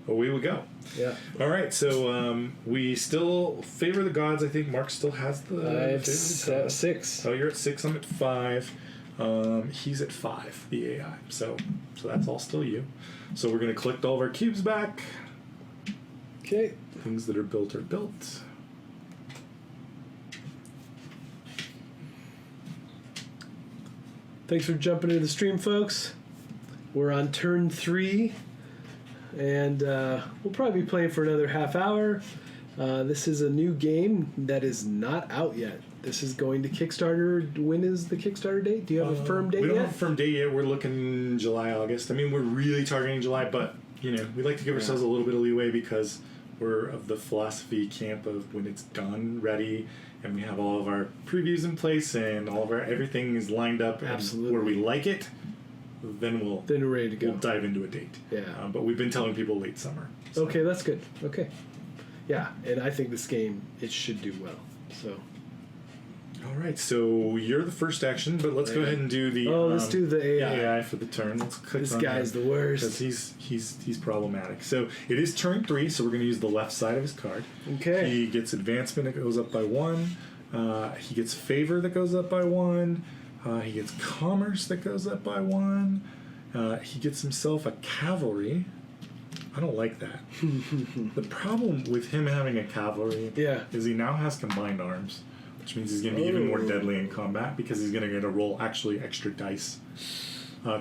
away we go. Yeah. All right. So we still favor the gods. I think Mark still has the. I have 6. Oh, you're at 6. I'm at 5. He's at 5. The AI. So that's all still you. So we're gonna collect all of our cubes back. Okay. Things that are built are built. Thanks for jumping into the stream, folks. We're on turn 3, and we'll probably be playing for another half hour. This is a new game that is not out yet. This is going to Kickstarter. When is the Kickstarter date? Do you have a firm date yet? We don't have a firm date yet. We're looking July, August. I mean, we're really targeting July, but, we like to give ourselves a little bit of leeway because we're of the philosophy camp of when it's done, ready, and we have all of our previews in place and all of our everything is lined up and where we like it, then we're ready to go. We'll dive into a date. Yeah. But we've been telling people late summer. So. Okay, that's good. Okay. Yeah, and I think this game, it should do well. So. All right, so you're the first action, but let's go ahead and do the. Let's do the AI. AI for the turn. Let's click this on guy's the worst because he's problematic. So it is turn 3, so we're going to use the left side of his card. Okay. He gets advancement that goes up by 1. He gets favor that goes up by 1. He gets commerce that goes up by 1. He gets himself a cavalry. I don't like that. The problem with him having a cavalry is he now has combined arms, which means he's going to be even more deadly in combat because he's going to get to roll actually extra dice.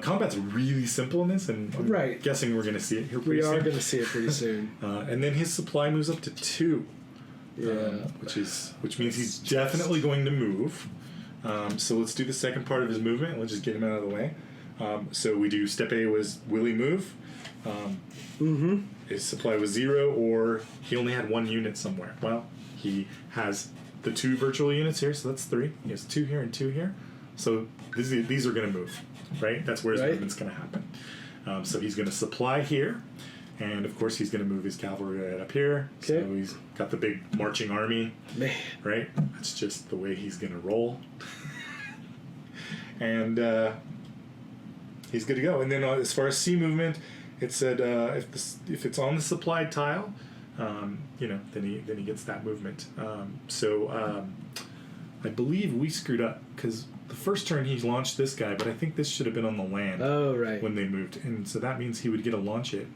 Combat's really simple in this, and I'm guessing we're going to see it here pretty soon. We are going to see it pretty soon. And then his supply moves up to 2, which means he's definitely going to move. So let's do the second part of his movement, and let's just get him out of the way. So we do step A was will he move? His supply was 0, or he only had 1 unit somewhere. Well, he has the 2 virtual units here, so that's 3. He has 2 here and 2 here. So these are going to move, right? That's where his movement's going to happen. So he's going to supply here, and of course he's going to move his cavalry right up here. Okay. So he's got the big marching army, right? That's just the way he's going to roll. And he's good to go. And then as far as C movement, it said if it's on the supplied tile, then he gets that movement. I believe we screwed up because the first turn he launched this guy, but I think this should have been on the land. When they moved, and so that means he would get to launch it.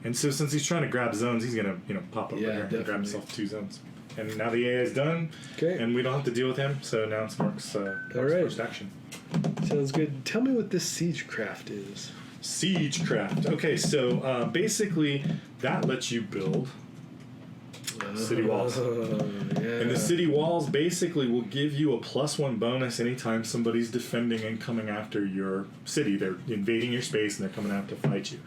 And so since he's trying to grab zones, he's gonna pop up here and grab himself 2 zones. And now the AI is done, and we don't have to deal with him. So now it's Mark's first action. Sounds good. Tell me what this siegecraft is. Siegecraft. Okay, so basically that lets you build city walls. And the city walls basically will give you a +1 bonus anytime somebody's defending and coming after your city. They're invading your space and they're coming out to fight you.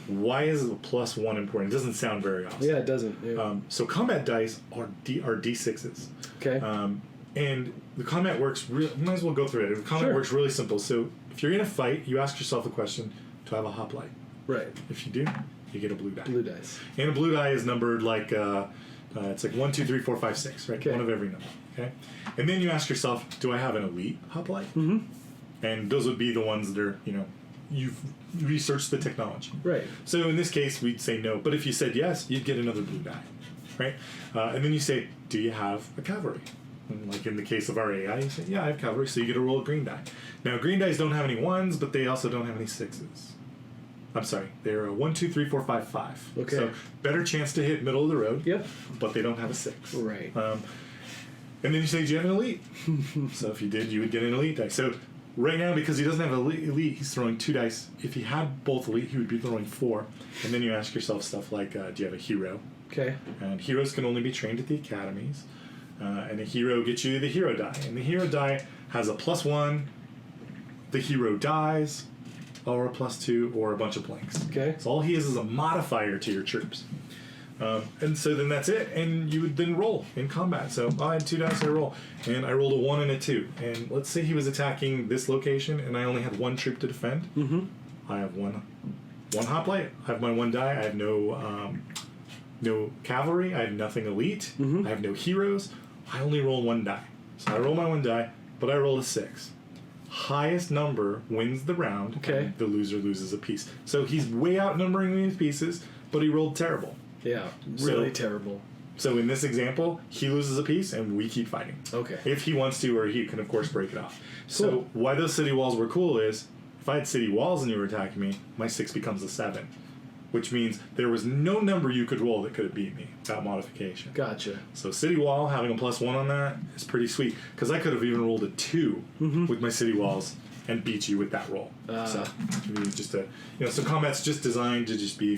Why is a +1 important? It doesn't sound very awesome. Yeah, it doesn't. Yeah. So combat dice are D6s. Okay. And the combat works might as well go through it. The combat works really simple. So if you're in a fight, you ask yourself the question, do I have a hoplite? Right. If you do, you get a blue die. Blue dice. And a blue die is numbered like it's like 1, 2, 3, 4, 5, 6, right? Okay. One of every number. Okay. And then you ask yourself, do I have an elite hoplite? And those would be the ones that are, you've researched the technology. Right. So in this case, we'd say no. But if you said yes, you'd get another blue die, right? And then you say, do you have a cavalry? And like in the case of our AI, you say, yeah, I have cavalry, so you get to roll a green die. Now, green dice don't have any 1s, but they also don't have any 6s. I'm sorry, they're a 1, 2, 3, 4, 5, 5. Okay. So better chance to hit middle of the road. Yep. But they don't have a 6. Right. And then you say, do you have an elite? So if you did, you would get an elite die. So right now, because he doesn't have an elite, he's throwing 2 dice. If he had both elite, he would be throwing 4. And then you ask yourself stuff like, do you have a hero? Okay. And heroes can only be trained at the academies. And a hero gets you the hero die. And the hero die has a +1. The hero dies, or a +2, or a bunch of blanks. Okay. So all he is a modifier to your troops. And so then that's it, and you would then roll in combat. So I had 2 dice, I roll, and I rolled a 1 and a 2. And let's say he was attacking this location, and I only had 1 troop to defend. I have one hoplite. I have my 1 die. I have no cavalry. I have nothing elite. I have no heroes. I only roll 1 die. So I roll my 1 die, but I roll a 6. Highest number wins the round. Okay. And the loser loses a piece. So he's way outnumbering me with pieces, but he rolled terrible. Yeah, really terrible. So in this example, he loses a piece, and we keep fighting. Okay. If he wants to, or he can, of course, break it off. So why those city walls were cool is, if I had city walls and you were attacking me, my 6 becomes a 7. Which means there was no number you could roll that could have beat me without modification. Gotcha. So city wall, having a +1 on that is pretty sweet. Because I could have even rolled a 2 with my city walls and beat you with that roll. So just so combat's just designed to just be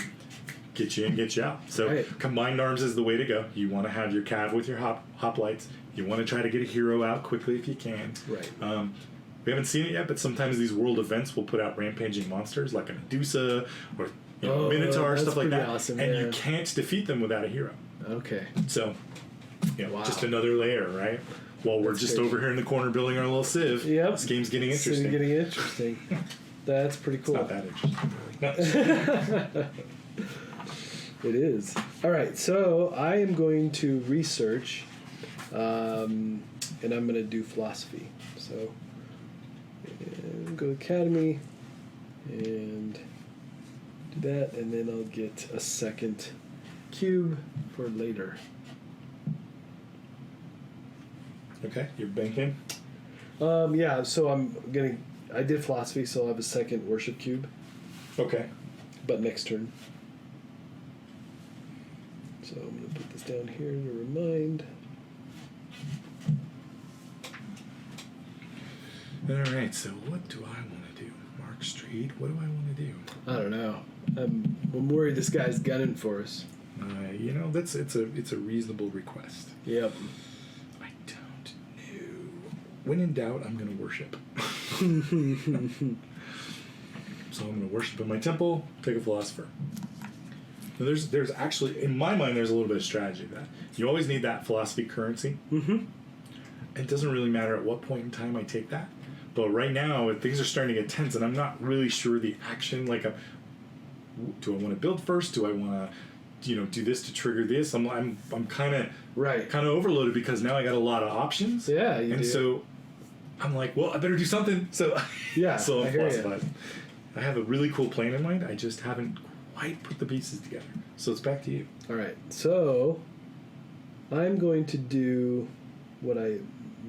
get you in, get you out. So combined arms is the way to go. You want to have your cav with your hoplites. You want to try to get a hero out quickly if you can. Right. We haven't seen it yet, but sometimes these world events will put out rampaging monsters like a Medusa or Minotaur, stuff like that. Awesome, and you can't defeat them without a hero. Okay. So, just another layer, right? While we're just over here in the corner building our little civ, this game's getting interesting. That's pretty cool. It's not that interesting. It is. All right, so I am going to research And I'm going to do philosophy. So, and go academy, and do that, and then I'll get a second cube for later. Okay, you're banking? Yeah, so I did philosophy, so I'll have a second worship cube. Okay. But next turn. So I'm going to put this down here to remind. Alright, so what do I want to do? Mark Street, what do I want to do? I don't know. I'm worried this guy's gunning for us. It's a reasonable request. Yep. I don't know. When in doubt, I'm going to worship. So I'm going to worship in my temple, take a philosopher. Now there's actually, in my mind, there's a little bit of strategy to that. You always need that philosophy currency. Mm-hmm. It doesn't really matter at what point in time I take that. But right now, things are starting to get tense, and I'm not really sure the action. Like, do I want to build first? Do I want to, do this to trigger this? I'm kind of overloaded because now I got a lot of options. Yeah, you and do. So I'm like, well, I better do something. So yeah, so I'm I hear philosophizing. I have a really cool plan in mind. I just haven't quite put the pieces together. So it's back to you. All right. So I'm going to do what I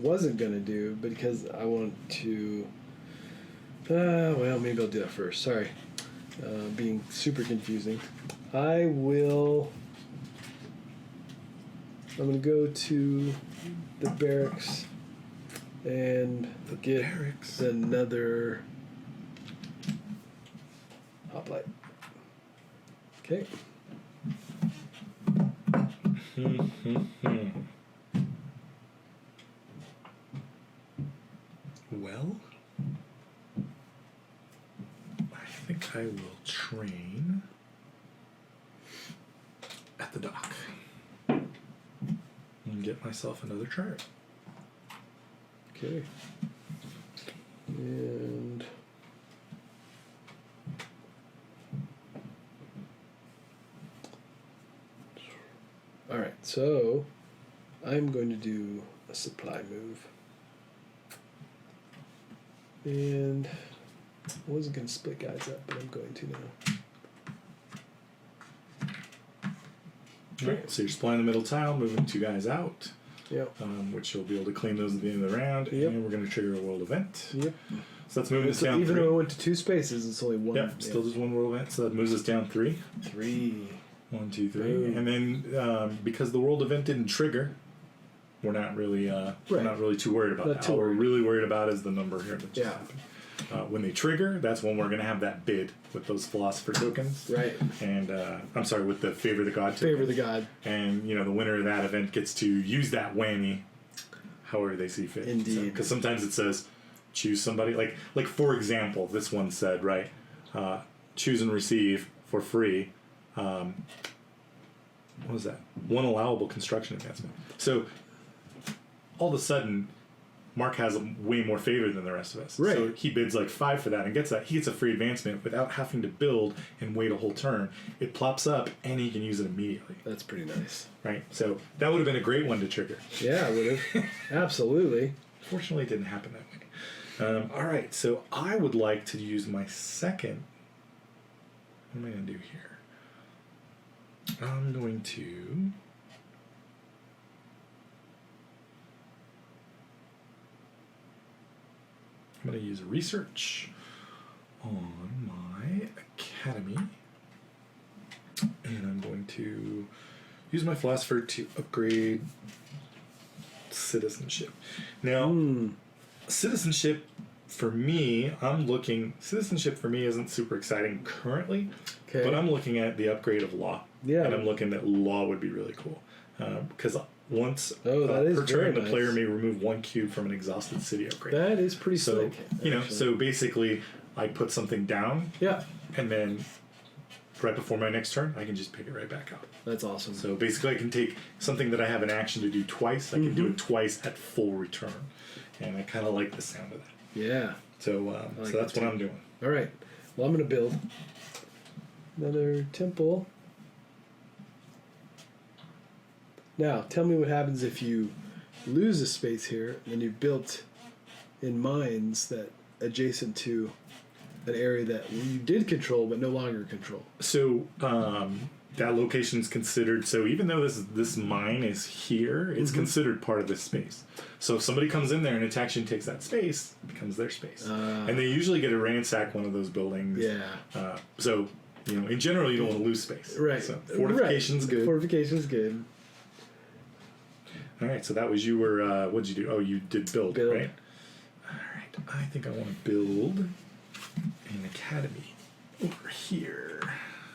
wasn't going to do because I want to... well, maybe I'll do that first. Sorry. Being super confusing. I'm going to go to the barracks and get another hoplite. Okay. Well, I think I will train at the dock and get myself another chart. Okay. And all right, so I'm going to do a supply move. And I wasn't going to split guys up, but I'm going to now. Right, so you're supplying the middle tile, moving 2 guys out. Yep. Which you'll be able to claim those at the end of the round. Yep. And we're going to trigger a world event. Yep. So that's moving us down even 3. though I went to 2 spaces, it's only 1. Yep, still just 1 world event. So that moves us down 3. 3. 1, 2, 3. Boom. And then because the world event didn't trigger, we're not really too worried about that. All we're really worried about is the number here that just happened. When they trigger, that's when we're going to have that bid with those philosopher tokens. Right. And I'm sorry, with the favor the god tokens. Favor the god. And the winner of that event gets to use that whammy however they see fit. Indeed. Because sometimes it says choose somebody. Like for example, this one said, right, choose and receive for free. What was that? 1 allowable construction advancement. So all of a sudden, Mark has way more favor than the rest of us. Right. So he bids like 5 for that and gets that. He gets a free advancement without having to build and wait a whole turn. It plops up and he can use it immediately. That's pretty nice. Right. So that would have been a great one to trigger. Yeah, it would have. Absolutely. Fortunately, it didn't happen that way. All right. So I would like to use my second. What am I going to do here? I'm going to. I'm going to use research on my academy, and I'm going to use my philosopher to upgrade citizenship. Now, citizenship for me, citizenship for me isn't super exciting currently, but I'm looking at the upgrade of law. Yeah. And I'm looking at law would be really cool. Because once per turn, the player may remove 1 cube from an exhausted city upgrade. That is pretty slick. So basically, I put something down. Yeah. And then right before my next turn, I can just pick it right back up. That's awesome. So basically, I can take something that I have an action to do twice. I can do it twice at full return. And I kind of like the sound of that. Yeah. So that's what I'm doing. All right. Well, I'm going to build another temple. Now, tell me what happens if you lose a space here, and then you've built in mines that adjacent to an area that you did control but no longer control. So that location is considered. So even though this mine is here, it's considered part of this space. So if somebody comes in there and attacks you and takes that space, it becomes their space, and they usually get to ransack one of those buildings. Yeah. So in general, you don't want to lose space. Right. So fortification's good. Fortification's good. All right. So that was you were. What'd you do? Oh, you did build. Right. All right. I think I want to build an academy over here.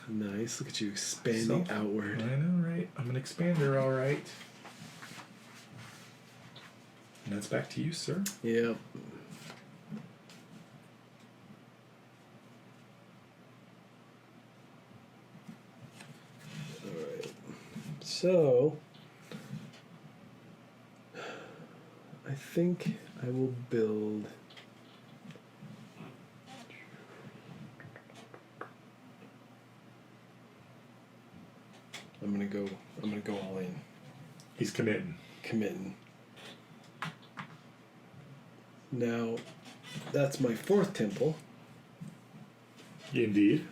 Nice. Look at you expanding outward. I know, right? I'm an expander, all right. And that's back to you, sir. Yep. All right. So, I think I will build. I'm gonna go all in. He's committing. Now, that's my 4th temple. Indeed.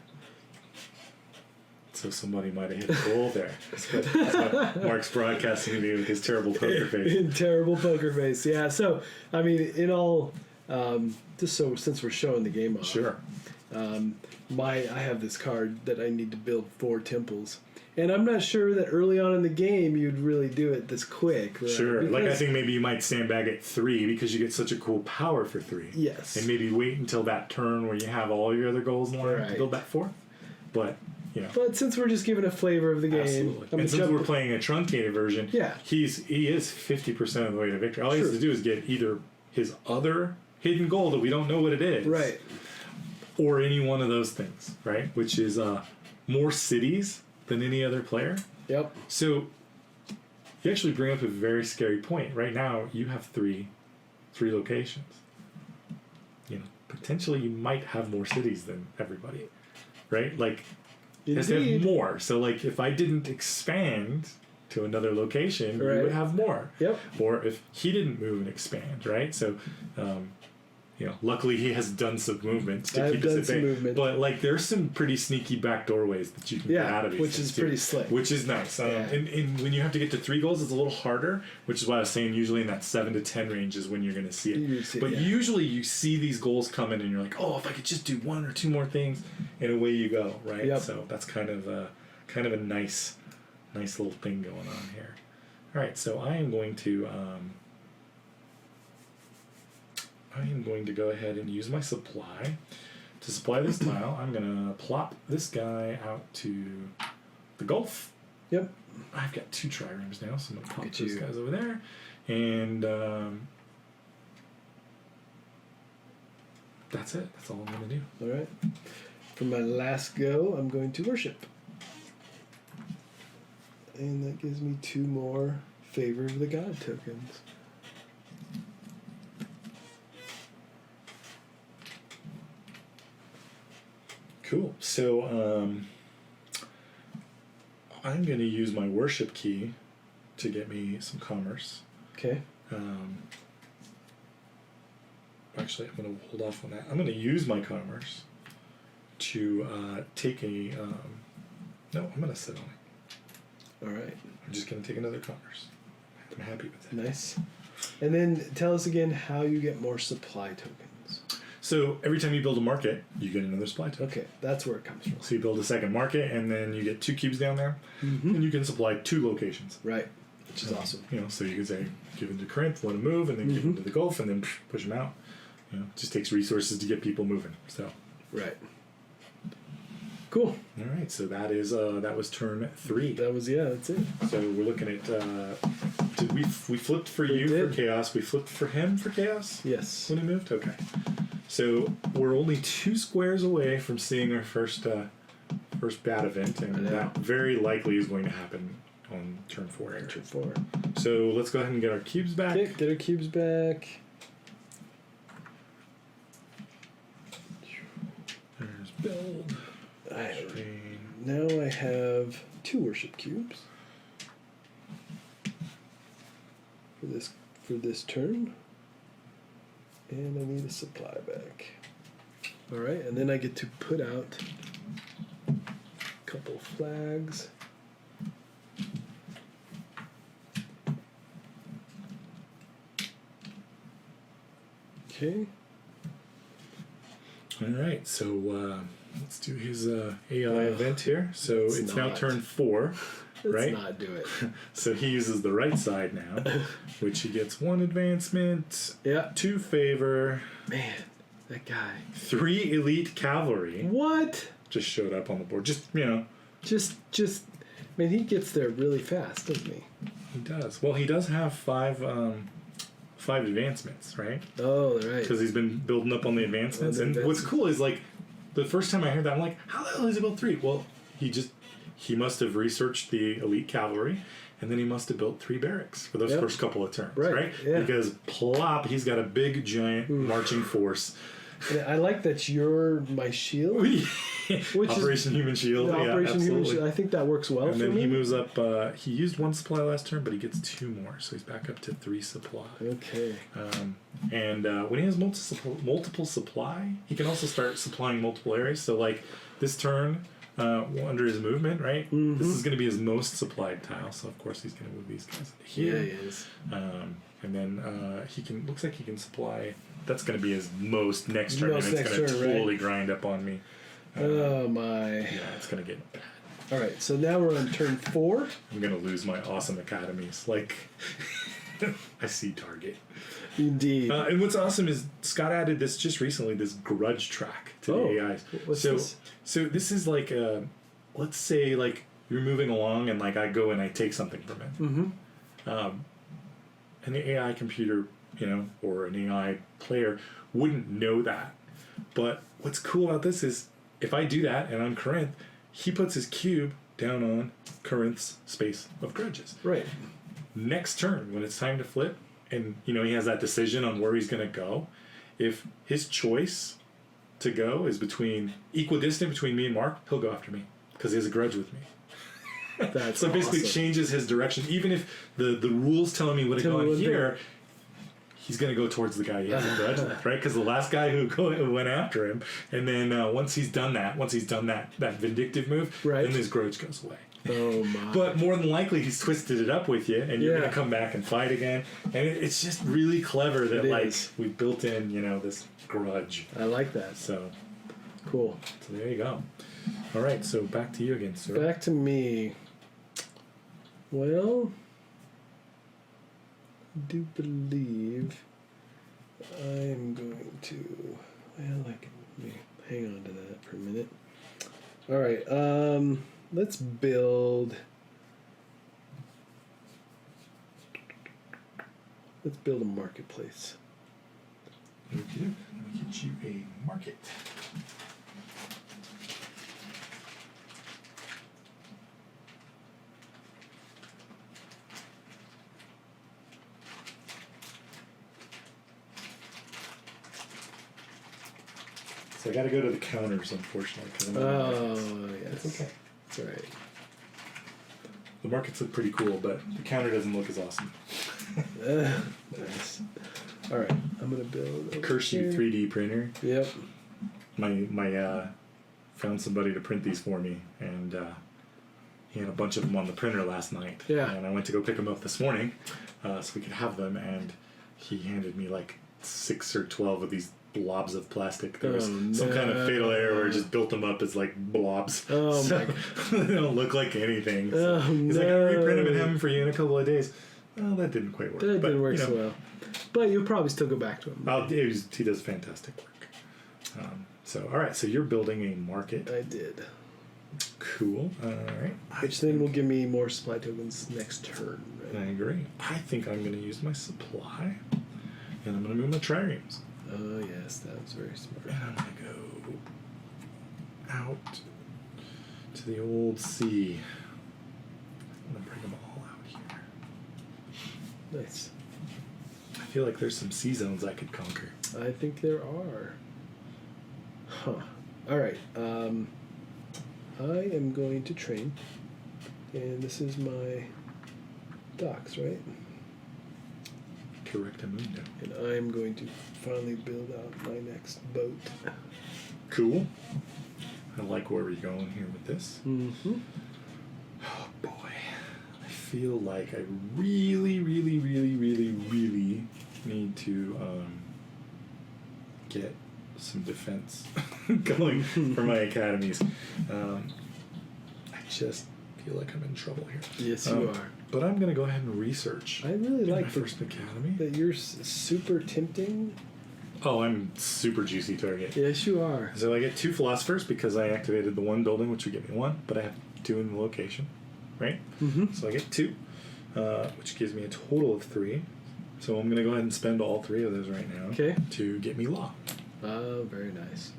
So somebody might have hit the goal there. That's what Mark's broadcasting to me with his terrible poker face. Terrible poker face, yeah. So, I mean, in all, just so since we're showing the game off. Sure. I have this card that I need to build 4 temples. And I'm not sure that early on in the game you'd really do it this quick. Right? Sure. Because I think maybe you might sandbag at 3 because you get such a cool power for 3. Yes. And maybe wait until that turn where you have all your other goals in line to build that 4th. But, But since we're just giving a flavor of the game. Absolutely. And since we're playing a truncated version, he is 50% of the way to victory. All he has to do is get either his other hidden goal that we don't know what it is. Right. Or any one of those things, right? Which is more cities than any other player. Yep. So you actually bring up a very scary point. Right now, you have three locations. Potentially you might have more cities than everybody, right? Like, you have to have more. So, like, if I didn't expand to another location, we would have more. Yep. Or if he didn't move and expand, right? So, luckily he has done some movement to keep us at bay. But like, there's some pretty sneaky back doorways that you can get out of these, which is pretty slick. Which is nice. And when you have to get to 3 goals, it's a little harder. Which is why I was saying usually in that 7 to 10 range is when you're going to see it. But usually you see these goals come in, and you're like, oh, if I could just do 1 or 2 more things, and away you go, right? Yep. So that's kind of a nice little thing going on here. All right, so I am going to go ahead and use my supply. To supply this tile, I'm going to plop this guy out to the Gulf. Yep. I've got 2 triremes now, so I'm going to pop those guys over there. And that's it. That's all I'm going to do. All right. For my last go, I'm going to worship. And that gives me 2 more Favor of the God tokens. Cool. So I'm going to use my worship key to get me some commerce. Okay. Actually, I'm going to hold off on that. I'm going to use my commerce to take a... no, I'm going to sit on it. All right. I'm just going to take another commerce. I'm happy with that. Nice. And then tell us again how you get more supply tokens. So every time you build a market, you get another supply token. Okay, that's where it comes from. So you build a second market, and then you get 2 cubes down there, and you can supply 2 locations. Right, which is awesome. So you can say, give them to Corinth, want to move, and then give them to the Gulf, and then push them out. It just takes resources to get people moving. So. Right. Cool. All right, so that was turn 3. That's it. So we're looking at. Did we flipped for you for chaos? We flipped for him for chaos. Yes. When he moved, okay. So we're only 2 squares away from seeing our first bad event, and that very likely is going to happen on turn 4. Turn 4. So let's go ahead and get our cubes back. Okay, get our cubes back. There's build. Now I have 2 worship cubes for this for this turn. And I need a supply back. Alright, and then I get to put out a couple flags. Okay. Alright, so let's do his AI event here. So it's now turn 4. Right? Let's not do it. So he uses the right side now, which he gets 1 advancement, 2 favor. Man, that guy. 3 elite cavalry. What? Just showed up on the board. Just, man, he gets there really fast, doesn't he? He does. Well, he does have 5 advancements, right? Oh, right. Because he's been building up on the advancements. What's cool is, like, the first time I heard that, I'm like, how the hell is he built 3? Well, he must have researched the elite cavalry, and then he must have built 3 barracks for those first couple of turns, right? Yeah. Because plop, he's got a big, giant marching force. And I like that you're my shield. Which Operation Human Shield. Operation Human Shield. I think that works well and for then me. he moves up. He used 1 supply last turn, but he gets 2 more, so he's back up to 3 supply. Okay. And when he has multiple supply, he can also start supplying multiple areas. So, like, this turn... under his movement, right? Mm-hmm. This is going to be his most supplied tile, so of course he's going to move these guys into here. Yeah, he is. And then looks like he can supply. That's going to be his most next turn, and it's going to totally grind up on me. Oh my! Yeah, it's going to get bad. All right, so now we're on turn 4. I'm going to lose my awesome academies. Like, I see target. Indeed. And what's awesome is Scott added this just recently, this grudge track to the AIs. What's this? So this is like, let's say like you're moving along and like I go and I take something from it. Mm-hmm. And the AI computer, or an AI player wouldn't know that. But what's cool about this is if I do that and I'm Corinth, he puts his cube down on Corinth's space of grudges. Right. Next turn, when it's time to flip, and he has that decision on where he's going to go, if his choice to go is equidistant between me and Mark, he'll go after me because he has a grudge with me. That's so it basically awesome. changes his direction. Even if the rules tell me what to go on here, he's going to go towards the guy he has a grudge with, right? Because the last guy who went after him, and then once he's done that vindictive move, then his grudge goes away. Oh my! But more than likely, he's twisted it up with you, and you're going to come back and fight again. And it's just really clever that we built in, this grudge. I like that. So cool. So there you go. All right, so back to you again, sir. Back to me. Well, I do believe I'm going to. Well, hang on to that for a minute. All right. Let's build. Let's build a marketplace. Okay, let me get you a market. So I got to go to the counters, unfortunately. Yes. It's okay. That's all right. The markets look pretty cool, but the counter doesn't look as awesome. Nice. All right, I'm gonna build a Curse you 3D printer. Yep. My found somebody to print these for me, and he had a bunch of them on the printer last night. Yeah. And I went to go pick them up this morning, so we could have them, and he handed me like 6 or 12 of these blobs of plastic. There was some kind of fatal error where it just built them up as like blobs. Oh so my God. they don't look like anything. So he's like, I'll reprint them and have them for you in a couple of days. Well, that didn't quite work. That didn't work so well. But you'll probably still go back to him. He does fantastic work. So, all right. So you're building a market. I did. Cool. All right. Which then will give me more supply tokens next turn. Right? I agree. I think I'm going to use my supply, and I'm going to move my triremes. Oh, yes. That was very smart. And I'm going to go out to the old sea. I'm going to bring them all out here. Nice. I feel like there's some sea zones I could conquer. I think there are. Huh. All right. I am going to train. And this is my docks, right? Correctamundo. And I'm going to finally build out my next boat. Cool. I like where we're going here with this. Mm-hmm. Oh, boy. I feel like I really, really, really, really, really need to get some defense going for my academies. I just feel like I'm in trouble here. Yes, you are. But I'm going to go ahead and research. I really like my first academy. That you're super tempting. Oh, I'm super juicy target. Yes, you are. So I get 2 philosophers because I activated the 1 building, which would give me 1, but I have 2 in the location, right? Mm-hmm. So I get 2, which gives me a total of 3. So I'm going to go ahead and spend all 3 of those right now to get me law. Oh, very nice.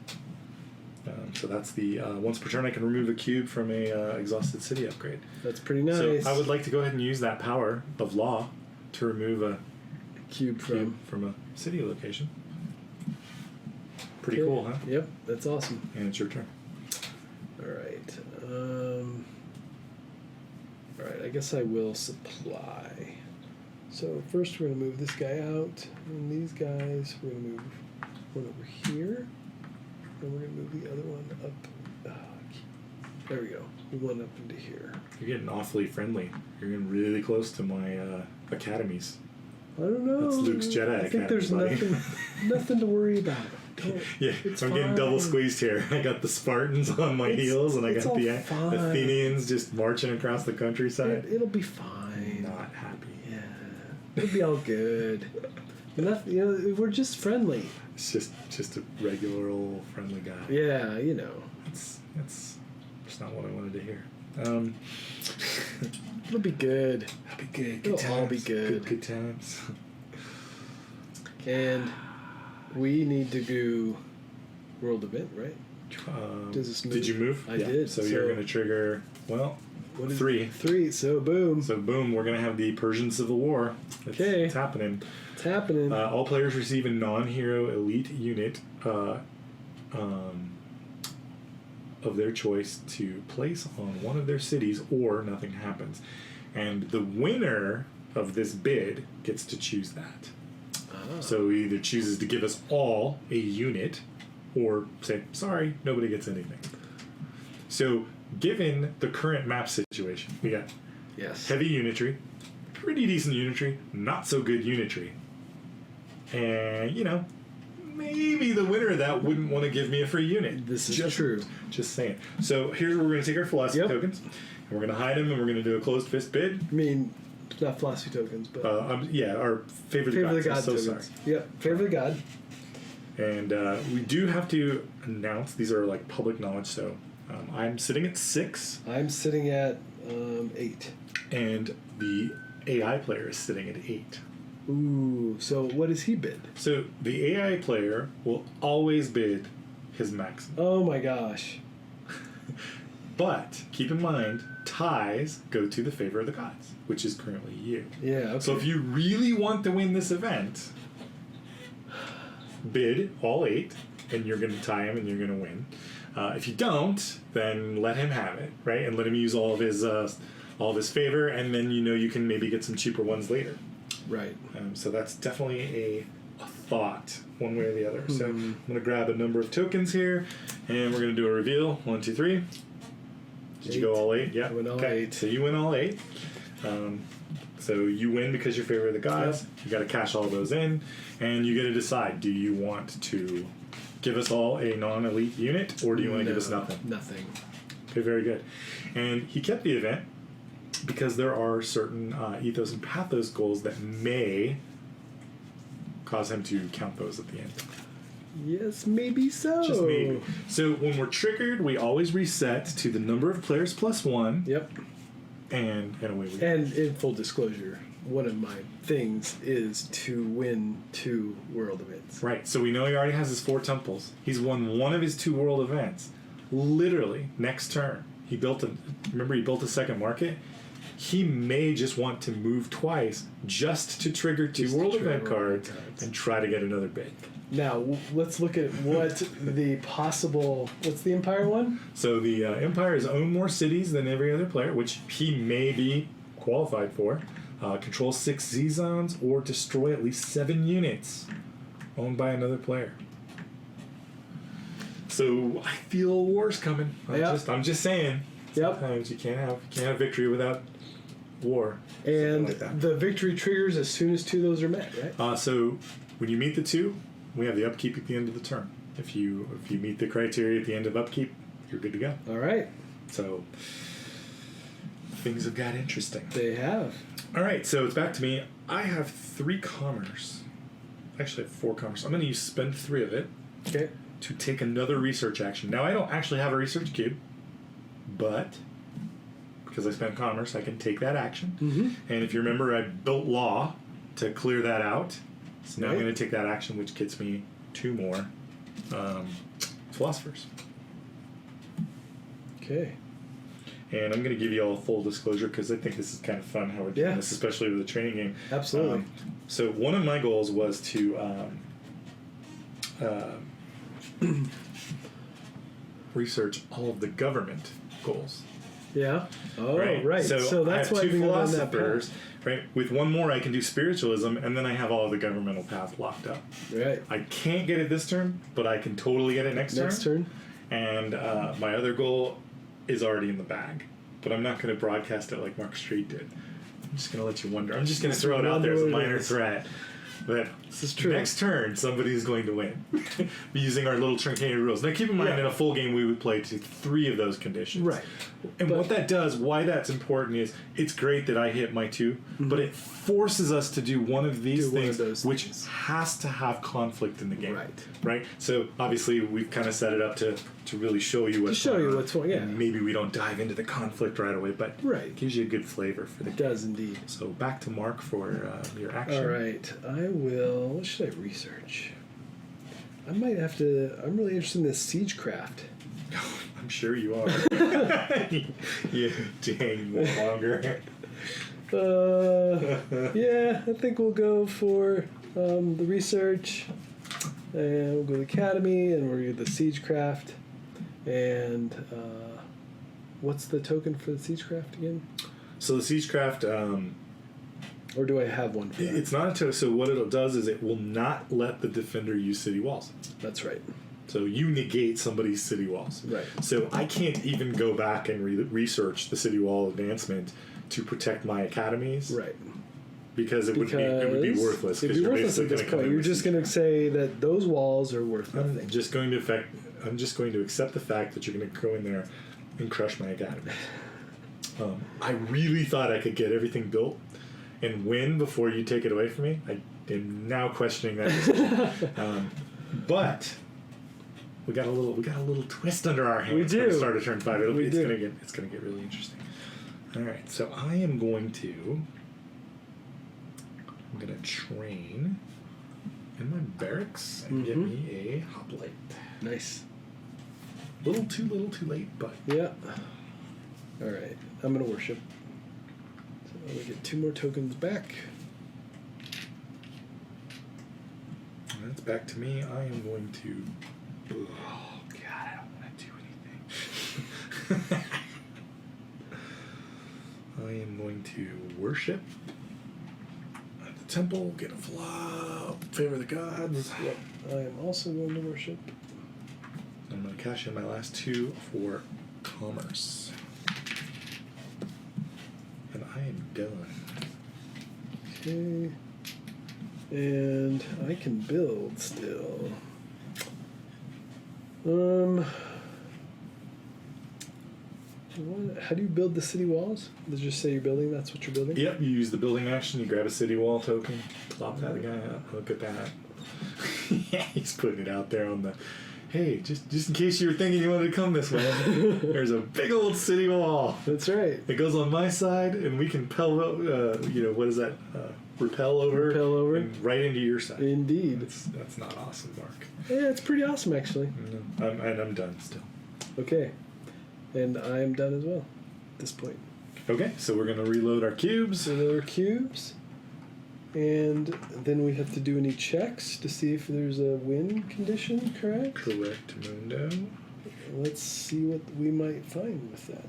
So that's the once per turn I can remove a cube from a exhausted city upgrade. That's pretty nice. So I would like to go ahead and use that power of law to remove a cube from a city location. Pretty cool, huh? Yep, that's awesome. And it's your turn. All right. All right, I guess I will supply. So first we're going to move this guy out, and these guys, we're going to move one over here, and we're going to move the other one up. There we go. One up into here. You're getting awfully friendly. You're getting really close to my academies. I don't know. That's Luke's Jedi Academy. I think there's nothing to worry about. Yeah, I'm getting double squeezed here. I got the Spartans on my heels, and I got the Athenians just marching across the countryside. It'll be fine. Not happy. Yeah, it'll be all good. We're just friendly. It's just a regular old friendly guy. Yeah, It's just not what I wanted to hear. It'll be good. It'll be good. It'll all be good. Good times. And we need to do world event, right? Does this move? Did you move? I did. So you're going to trigger, 3. 3, so boom. So boom, we're going to have the Persian Civil War. It's happening. It's happening. All players receive a non-hero elite unit of their choice to place on one of their cities, or nothing happens. And the winner of this bid gets to choose that. So he either chooses to give us all a unit, or say, sorry, nobody gets anything. So given the current map situation, we got heavy unitary, pretty decent unitary, not so good unitary. And, maybe the winner of that wouldn't want to give me a free unit. This is true. Just saying. So here's where we're going to take our philosophy tokens, and we're going to hide them, and we're going to do a closed fist bid. I mean, not philosophy tokens, but... our favor of the god tokens. Sorry. Yep, favor of the god. And we do have to announce, these are like public knowledge, so I'm sitting at 6. I'm sitting at 8. And the AI player is sitting at 8. Ooh, so what does he bid? So the AI player will always bid his maximum. Oh my gosh. But keep in mind, ties go to the favor of the gods, which is currently you. Yeah, okay. So if you really want to win this event, bid all 8, and you're going to tie him and you're going to win. If you don't, then let him have it, right? And let him use all of his favor, and then you can maybe get some cheaper ones later. Right. So that's definitely a thought, one way or the other. So I'm going to grab a number of tokens here, and we're going to do a reveal. 1, 2, 3. Did you go all 8? Yeah. I went all okay. 8. So you win all 8. So you win because you're favor of the gods. Yep. You got to cash all those in, and you get to decide: do you want to give us all a non-elite unit, or do you want to give us nothing? Nothing. Okay, very good. And he kept the event because there are certain ethos and pathos goals that may cause him to count those at the end. Yes, maybe so. Just maybe. So when we're triggered, we always reset to the number of players plus 1. Yep. And away we go. And in full disclosure, one of my things is to win 2 world events. Right. So we know he already has his 4 temples. He's won one of his 2 world events. Literally, next turn. He built a second market. He may just want to move twice just to trigger 2 world event cards and try to get another bid. Now, let's look at what the possible... What's the Empire one? So the Empire has owned more cities than every other player, which he may be qualified for. Control 6 Z-Zones or destroy at least 7 units owned by another player. So I feel war's coming. I'm just saying. Yep. Sometimes you can't have victory without war. And like the victory triggers as soon as 2 of those are met, right? So when you meet the 2, we have the upkeep at the end of the turn. If you meet the criteria at the end of upkeep, you're good to go. All right. So things have got interesting. They have. All right, so it's back to me. I have 3 commerce. Actually, I have 4 commerce. I'm going to spend 3 of it. Okay. To take another research action. Now, I don't actually have a research cube, but because I spent commerce, I can take that action. Mm-hmm. And if you remember, I built law to clear that out. So now I'm going to take that action, which gets me 2 more philosophers. Okay. And I'm going to give you all full disclosure because I think this is kind of fun how we're doing this, especially with the training game. Absolutely. So one of my goals was to research all of the government goals. Yeah. Oh, right. So that's I why have 2 we philosophers. Right. With 1 more, I can do spiritualism, and then I have all of the governmental path locked up. Right. I can't get it this turn, but I can totally get it next turn. And my other goal is already in the bag, but I'm not going to broadcast it like Mark Street did. I'm just going to let you wonder. I'm just going to throw it out there as a minor threat. But this is true. Next turn, somebody's going to win using our little truncated rules. Now, keep in mind, in a full game, we would play to 3 of those conditions. Right. And what that does, why that's important is, it's great that I hit my 2, but it forces us to do one of these things, which has to have conflict in the game. Right. So obviously, we've kind of set it up to really show you what's going on. What's going on. And maybe we don't dive into the conflict right away, but it gives you a good flavor for the game. It does indeed. So back to Mark for your action. All right. I will. What should I research? I might have to. I'm really interested in this siegecraft. I'm sure you are. You dang warmonger. Yeah, I think we'll go for the research, and we'll go to the academy, and we'll do the siegecraft. And what's the token for the siegecraft again? So the siegecraft. Or do I have one for that? It's not a token. So what it does is it will not let the defender use city walls. That's right. So you negate somebody's city walls. Right. So I can't even go back and research the city wall advancement to protect my academies. Right. Because it would be worthless. It'd be worthless at this point. You're just going to say that those walls are worth nothing. I'm just going to accept the fact that you're going to go in there and crush my academy. I really thought I could get everything built and win before you take it away from me. I am now questioning that decision. But we got a little twist under our hands. We do. For the start of turn 5. It's gonna get really interesting. All right, so I'm gonna train in my barracks and get me a hoplite. Nice. Little too late, but yeah. All right, I'm gonna worship. I'm going to get 2 more tokens back. And that's back to me. I am going to... Oh, God, I don't want to do anything. I am going to worship at the temple, get a flop, favor the gods. Yep, I am also going to worship. I'm going to cash in my last 2 for commerce. And I am done. Okay. And I can build still. How do you build the city walls? Does it just say you're building? That's what you're building? Yep, you use the building action, you grab a city wall token, plop that guy up, look at that. Yeah, he's putting it out there on the... Hey, just in case you were thinking you wanted to come this way, there's a big old city wall. That's right. It goes on my side, and we can repel over and right into your side. Indeed. That's not awesome, Mark. Yeah, it's pretty awesome, actually. I'm done still. Okay. And I am done as well at this point. Okay, so we're going to reload our cubes. Reload our cubes. And then we have to do any checks to see if there's a win condition, correct? Correct, Mundo. Let's see what we might find with that.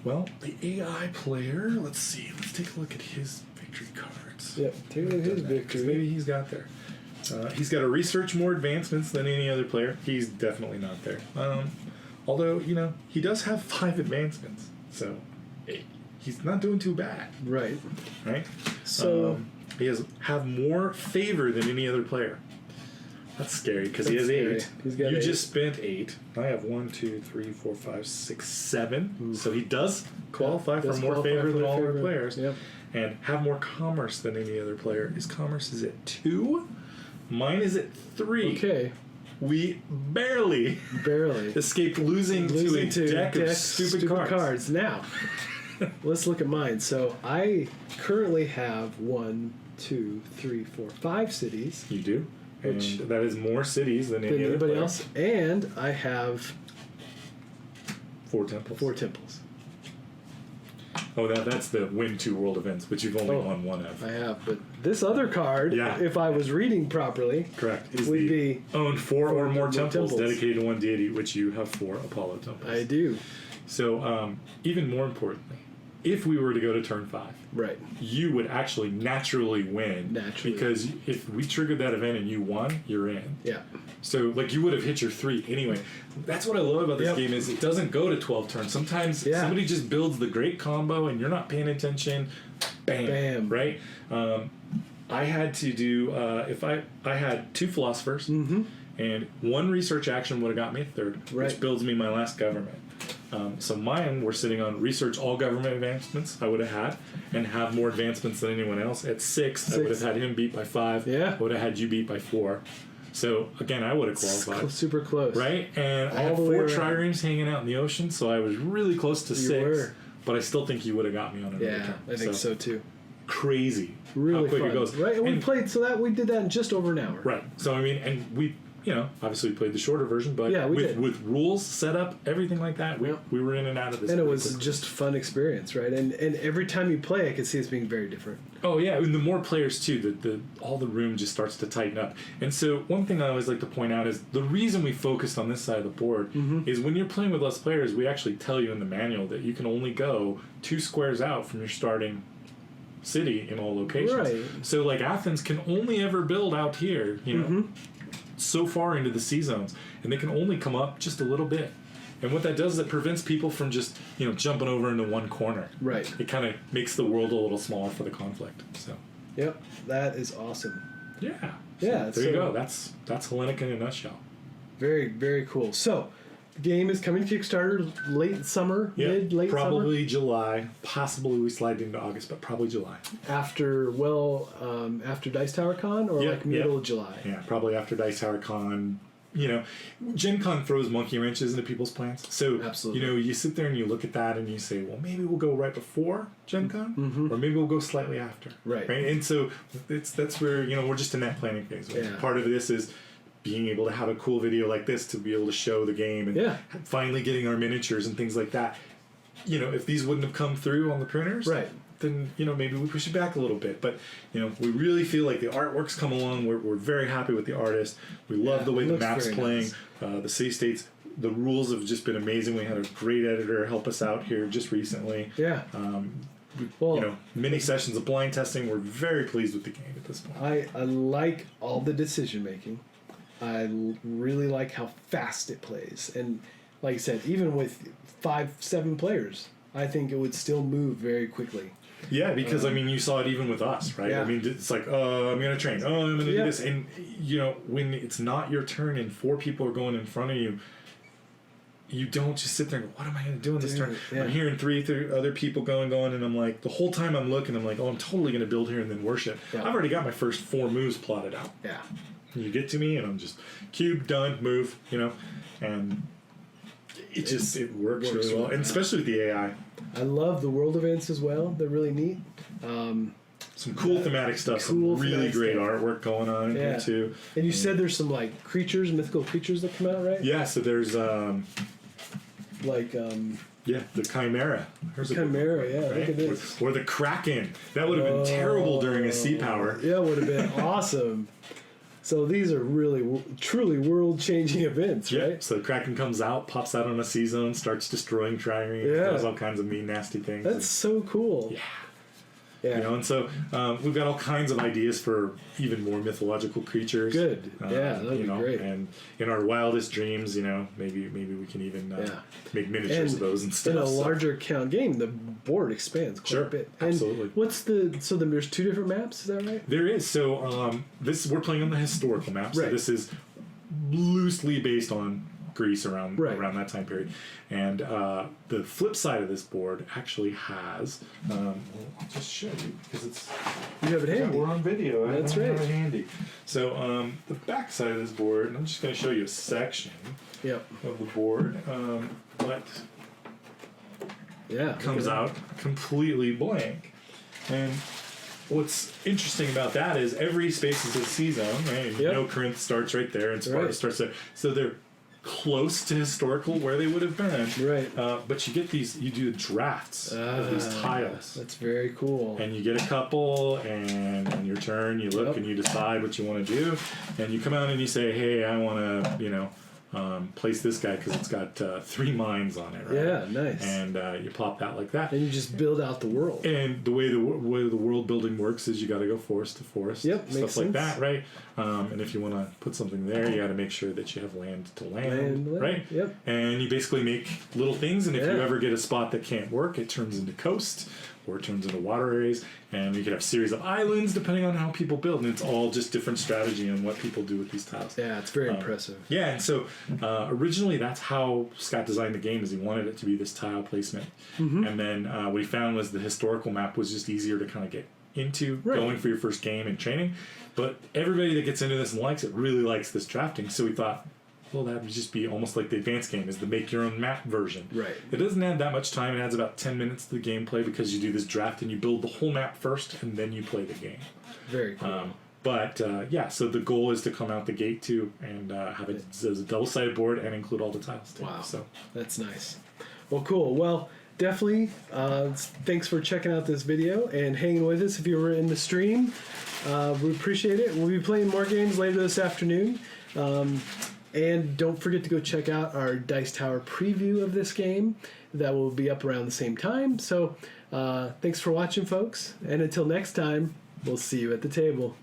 Well, the AI player, let's see. Let's take a look at his victory cards. Yep, take a look at his victory. Maybe he's got there. He's got a research more advancements than any other player. He's definitely not there. Although, he does have 5 advancements. So, he's not doing too bad. Right. Right? So... he have more favor than any other player. That's scary because he has 8. You 8. just spent 8. I have 1, 2, 3, 4, 5, 6, 7. Ooh. So he does qualify for more favor than all other players. Yep. And have more commerce than any other player. His commerce is at 2. Mine is at 3. Okay. We barely escaped losing to a deck of stupid cards. Now, let's look at mine. So I currently have 1, 2, 3, 4, 5 cities. You do? Which that is more cities than anybody else. And I have 4 temples. 4 temples. Oh, that's the win 2 world events, which you've only won 1 of. I have, but this other card, if I was reading properly, correct, would be own 4 or more temples dedicated to one deity, which you have 4 Apollo temples. I do. So, even more importantly, if we were to go to turn 5, right, you would actually naturally win. Because if we triggered that event and you won, you're in. Yeah. So, you would have hit your 3 anyway. That's what I love about this game is it doesn't go to 12 turns. Sometimes somebody just builds the great combo and you're not paying attention. Bam. Right? I had to do, if I had 2 philosophers and 1 research action would have got me a 3rd, which builds me my last government. So mine were sitting on research all government advancements I would have had and have more advancements than anyone else. At 6, I would have had him beat by 5. I would have had you beat by 4. So, again, I would have qualified. Super close. Right? And I had 4 triremes hanging out in the ocean, so I was really close to 6. But I still think you would have got me on another turn. I think so too. Crazy. Really how quick fun. It goes. Right? And we played, we did that in just over an hour. Right. So, and we... obviously we played the shorter version, but with rules, setup, everything like that, we were in and out of this. And it was just a fun experience, right? And every time you play, I can see it's being very different. Oh, yeah. And the more players, too, all the room just starts to tighten up. And so one thing I always like to point out is the reason we focused on this side of the board is when you're playing with less players, we actually tell you in the manual that you can only go 2 squares out from your starting city in all locations. Right. So, Athens can only ever build out here, so far into the sea zones, and they can only come up just a little bit. And what that does is it prevents people from just jumping over into one corner. Right. It kind of makes the world a little smaller for the conflict. So. Yep, that is awesome. Yeah. Yeah. So there you go. That's Hellenica in a nutshell. Very, very cool. So, the game is coming to Kickstarter late summer, late summer? Probably July. Possibly we slide into August, but probably July. After Dice Tower Con or middle of July? Yeah, probably after Dice Tower Con. Gen Con throws monkey wrenches into people's plans. So, absolutely. You sit there and you look at that and you say, well, maybe we'll go right before Gen Con, or maybe we'll go slightly after. Right. And so that's where, we're just in that planning phase. Right? Part of this is being able to have a cool video like this to be able to show the game and finally getting our miniatures and things like that. If these wouldn't have come through on the printers, then maybe we push it back a little bit. But we really feel like the artwork's come along. We're very happy with the artist. We love the way the map's playing. Nice. The city states. The rules have just been amazing. We had a great editor help us out here just recently. Yeah. Many sessions of blind testing. We're very pleased with the game at this point. I like all the decision making. I really like how fast it plays. And like I said, even with 5-7 players, I think it would still move very quickly. Yeah, because you saw it even with us, right? Yeah. It's like, oh, I'm gonna train. Oh, I'm gonna do this, and when it's not your turn and 4 people are going in front of you, you don't just sit there and go, what am I gonna do in this turn? Yeah. I'm hearing 3 other people going, and I'm like, the whole time I'm looking, I'm like, oh, I'm totally gonna build here and then worship. Yeah. I've already got my first 4 moves plotted out. Yeah. You get to me, and I'm just cube done, move, and it works really well, and especially with the AI. I love the world events as well. They're really neat. Some cool thematic stuff. Some really great artwork going on in here too. And you said there's some creatures, mythical creatures that come out, right? Yeah. So there's the Chimera. Chimera, right? Look at this. Or the Kraken. That would have been terrible during a sea power. Yeah, it would have been awesome. So these are really, truly world-changing events, right? So Kraken comes out, pops out on a sea zone, starts destroying triremes, does all kinds of mean, nasty things. That's so cool. Yeah. You know, and so we've got all kinds of ideas for even more mythological creatures. Good. That'd be great. And in our wildest dreams, maybe we can even make miniatures of those and stuff. In a larger count game, the board expands quite a bit. And absolutely. then there's 2 different maps, is that right? There is. So we're playing on the historical map. So this is loosely based on Greece around that time period. And the flip side of this board actually has I'll just show you because it's you have it handy. We're on video. That's right. Have it handy. So the back side of this board, and I'm just going to show you a section of the board, but comes out completely blank. And what's interesting about that is every space is a sea zone, right? Corinth starts right there, and Sparta starts there. So they're close to historical where they would have been. Right. But you do drafts of these tiles. That's very cool. And you get a couple, and on your turn, you look and you decide what you want to do. And you come out and you say, hey, I want to, place this guy because it's got 3 mines on it, right? Yeah, nice. And you plop that like that. And you just build out the world. And the way the world building works is you got to go forest to forest. Yep, stuff makes sense. like that, right? And if you want to put something there, you got to make sure that you have land to land, right? Yep. And you basically make little things, and if you ever get a spot that can't work, it turns into coast or it turns into water areas, and you could have series of islands depending on how people build, and it's all just different strategy on what people do with these tiles. Yeah, it's very impressive. Yeah, and so originally that's how Scott designed the game, is he wanted it to be this tile placement. And then what he found was the historical map was just easier to kind of get into going for your first game and training. But everybody that gets into this and likes it really likes this drafting, so we thought, well, that would just be almost like the advanced game, is the make your own map version. Right. It doesn't add that much time. It adds about 10 minutes to the gameplay because you do this draft and you build the whole map first and then you play the game. Very cool. But so the goal is to come out the gate too and have it as a double-sided board and include all the tiles too. Wow. So that's nice. Well, cool. Well, definitely thanks for checking out this video and hanging with us if you were in the stream. We appreciate it. We'll be playing more games later this afternoon. And don't forget to go check out our Dice Tower preview of this game. That will be up around the same time. So thanks for watching, folks. And until next time, we'll see you at the table.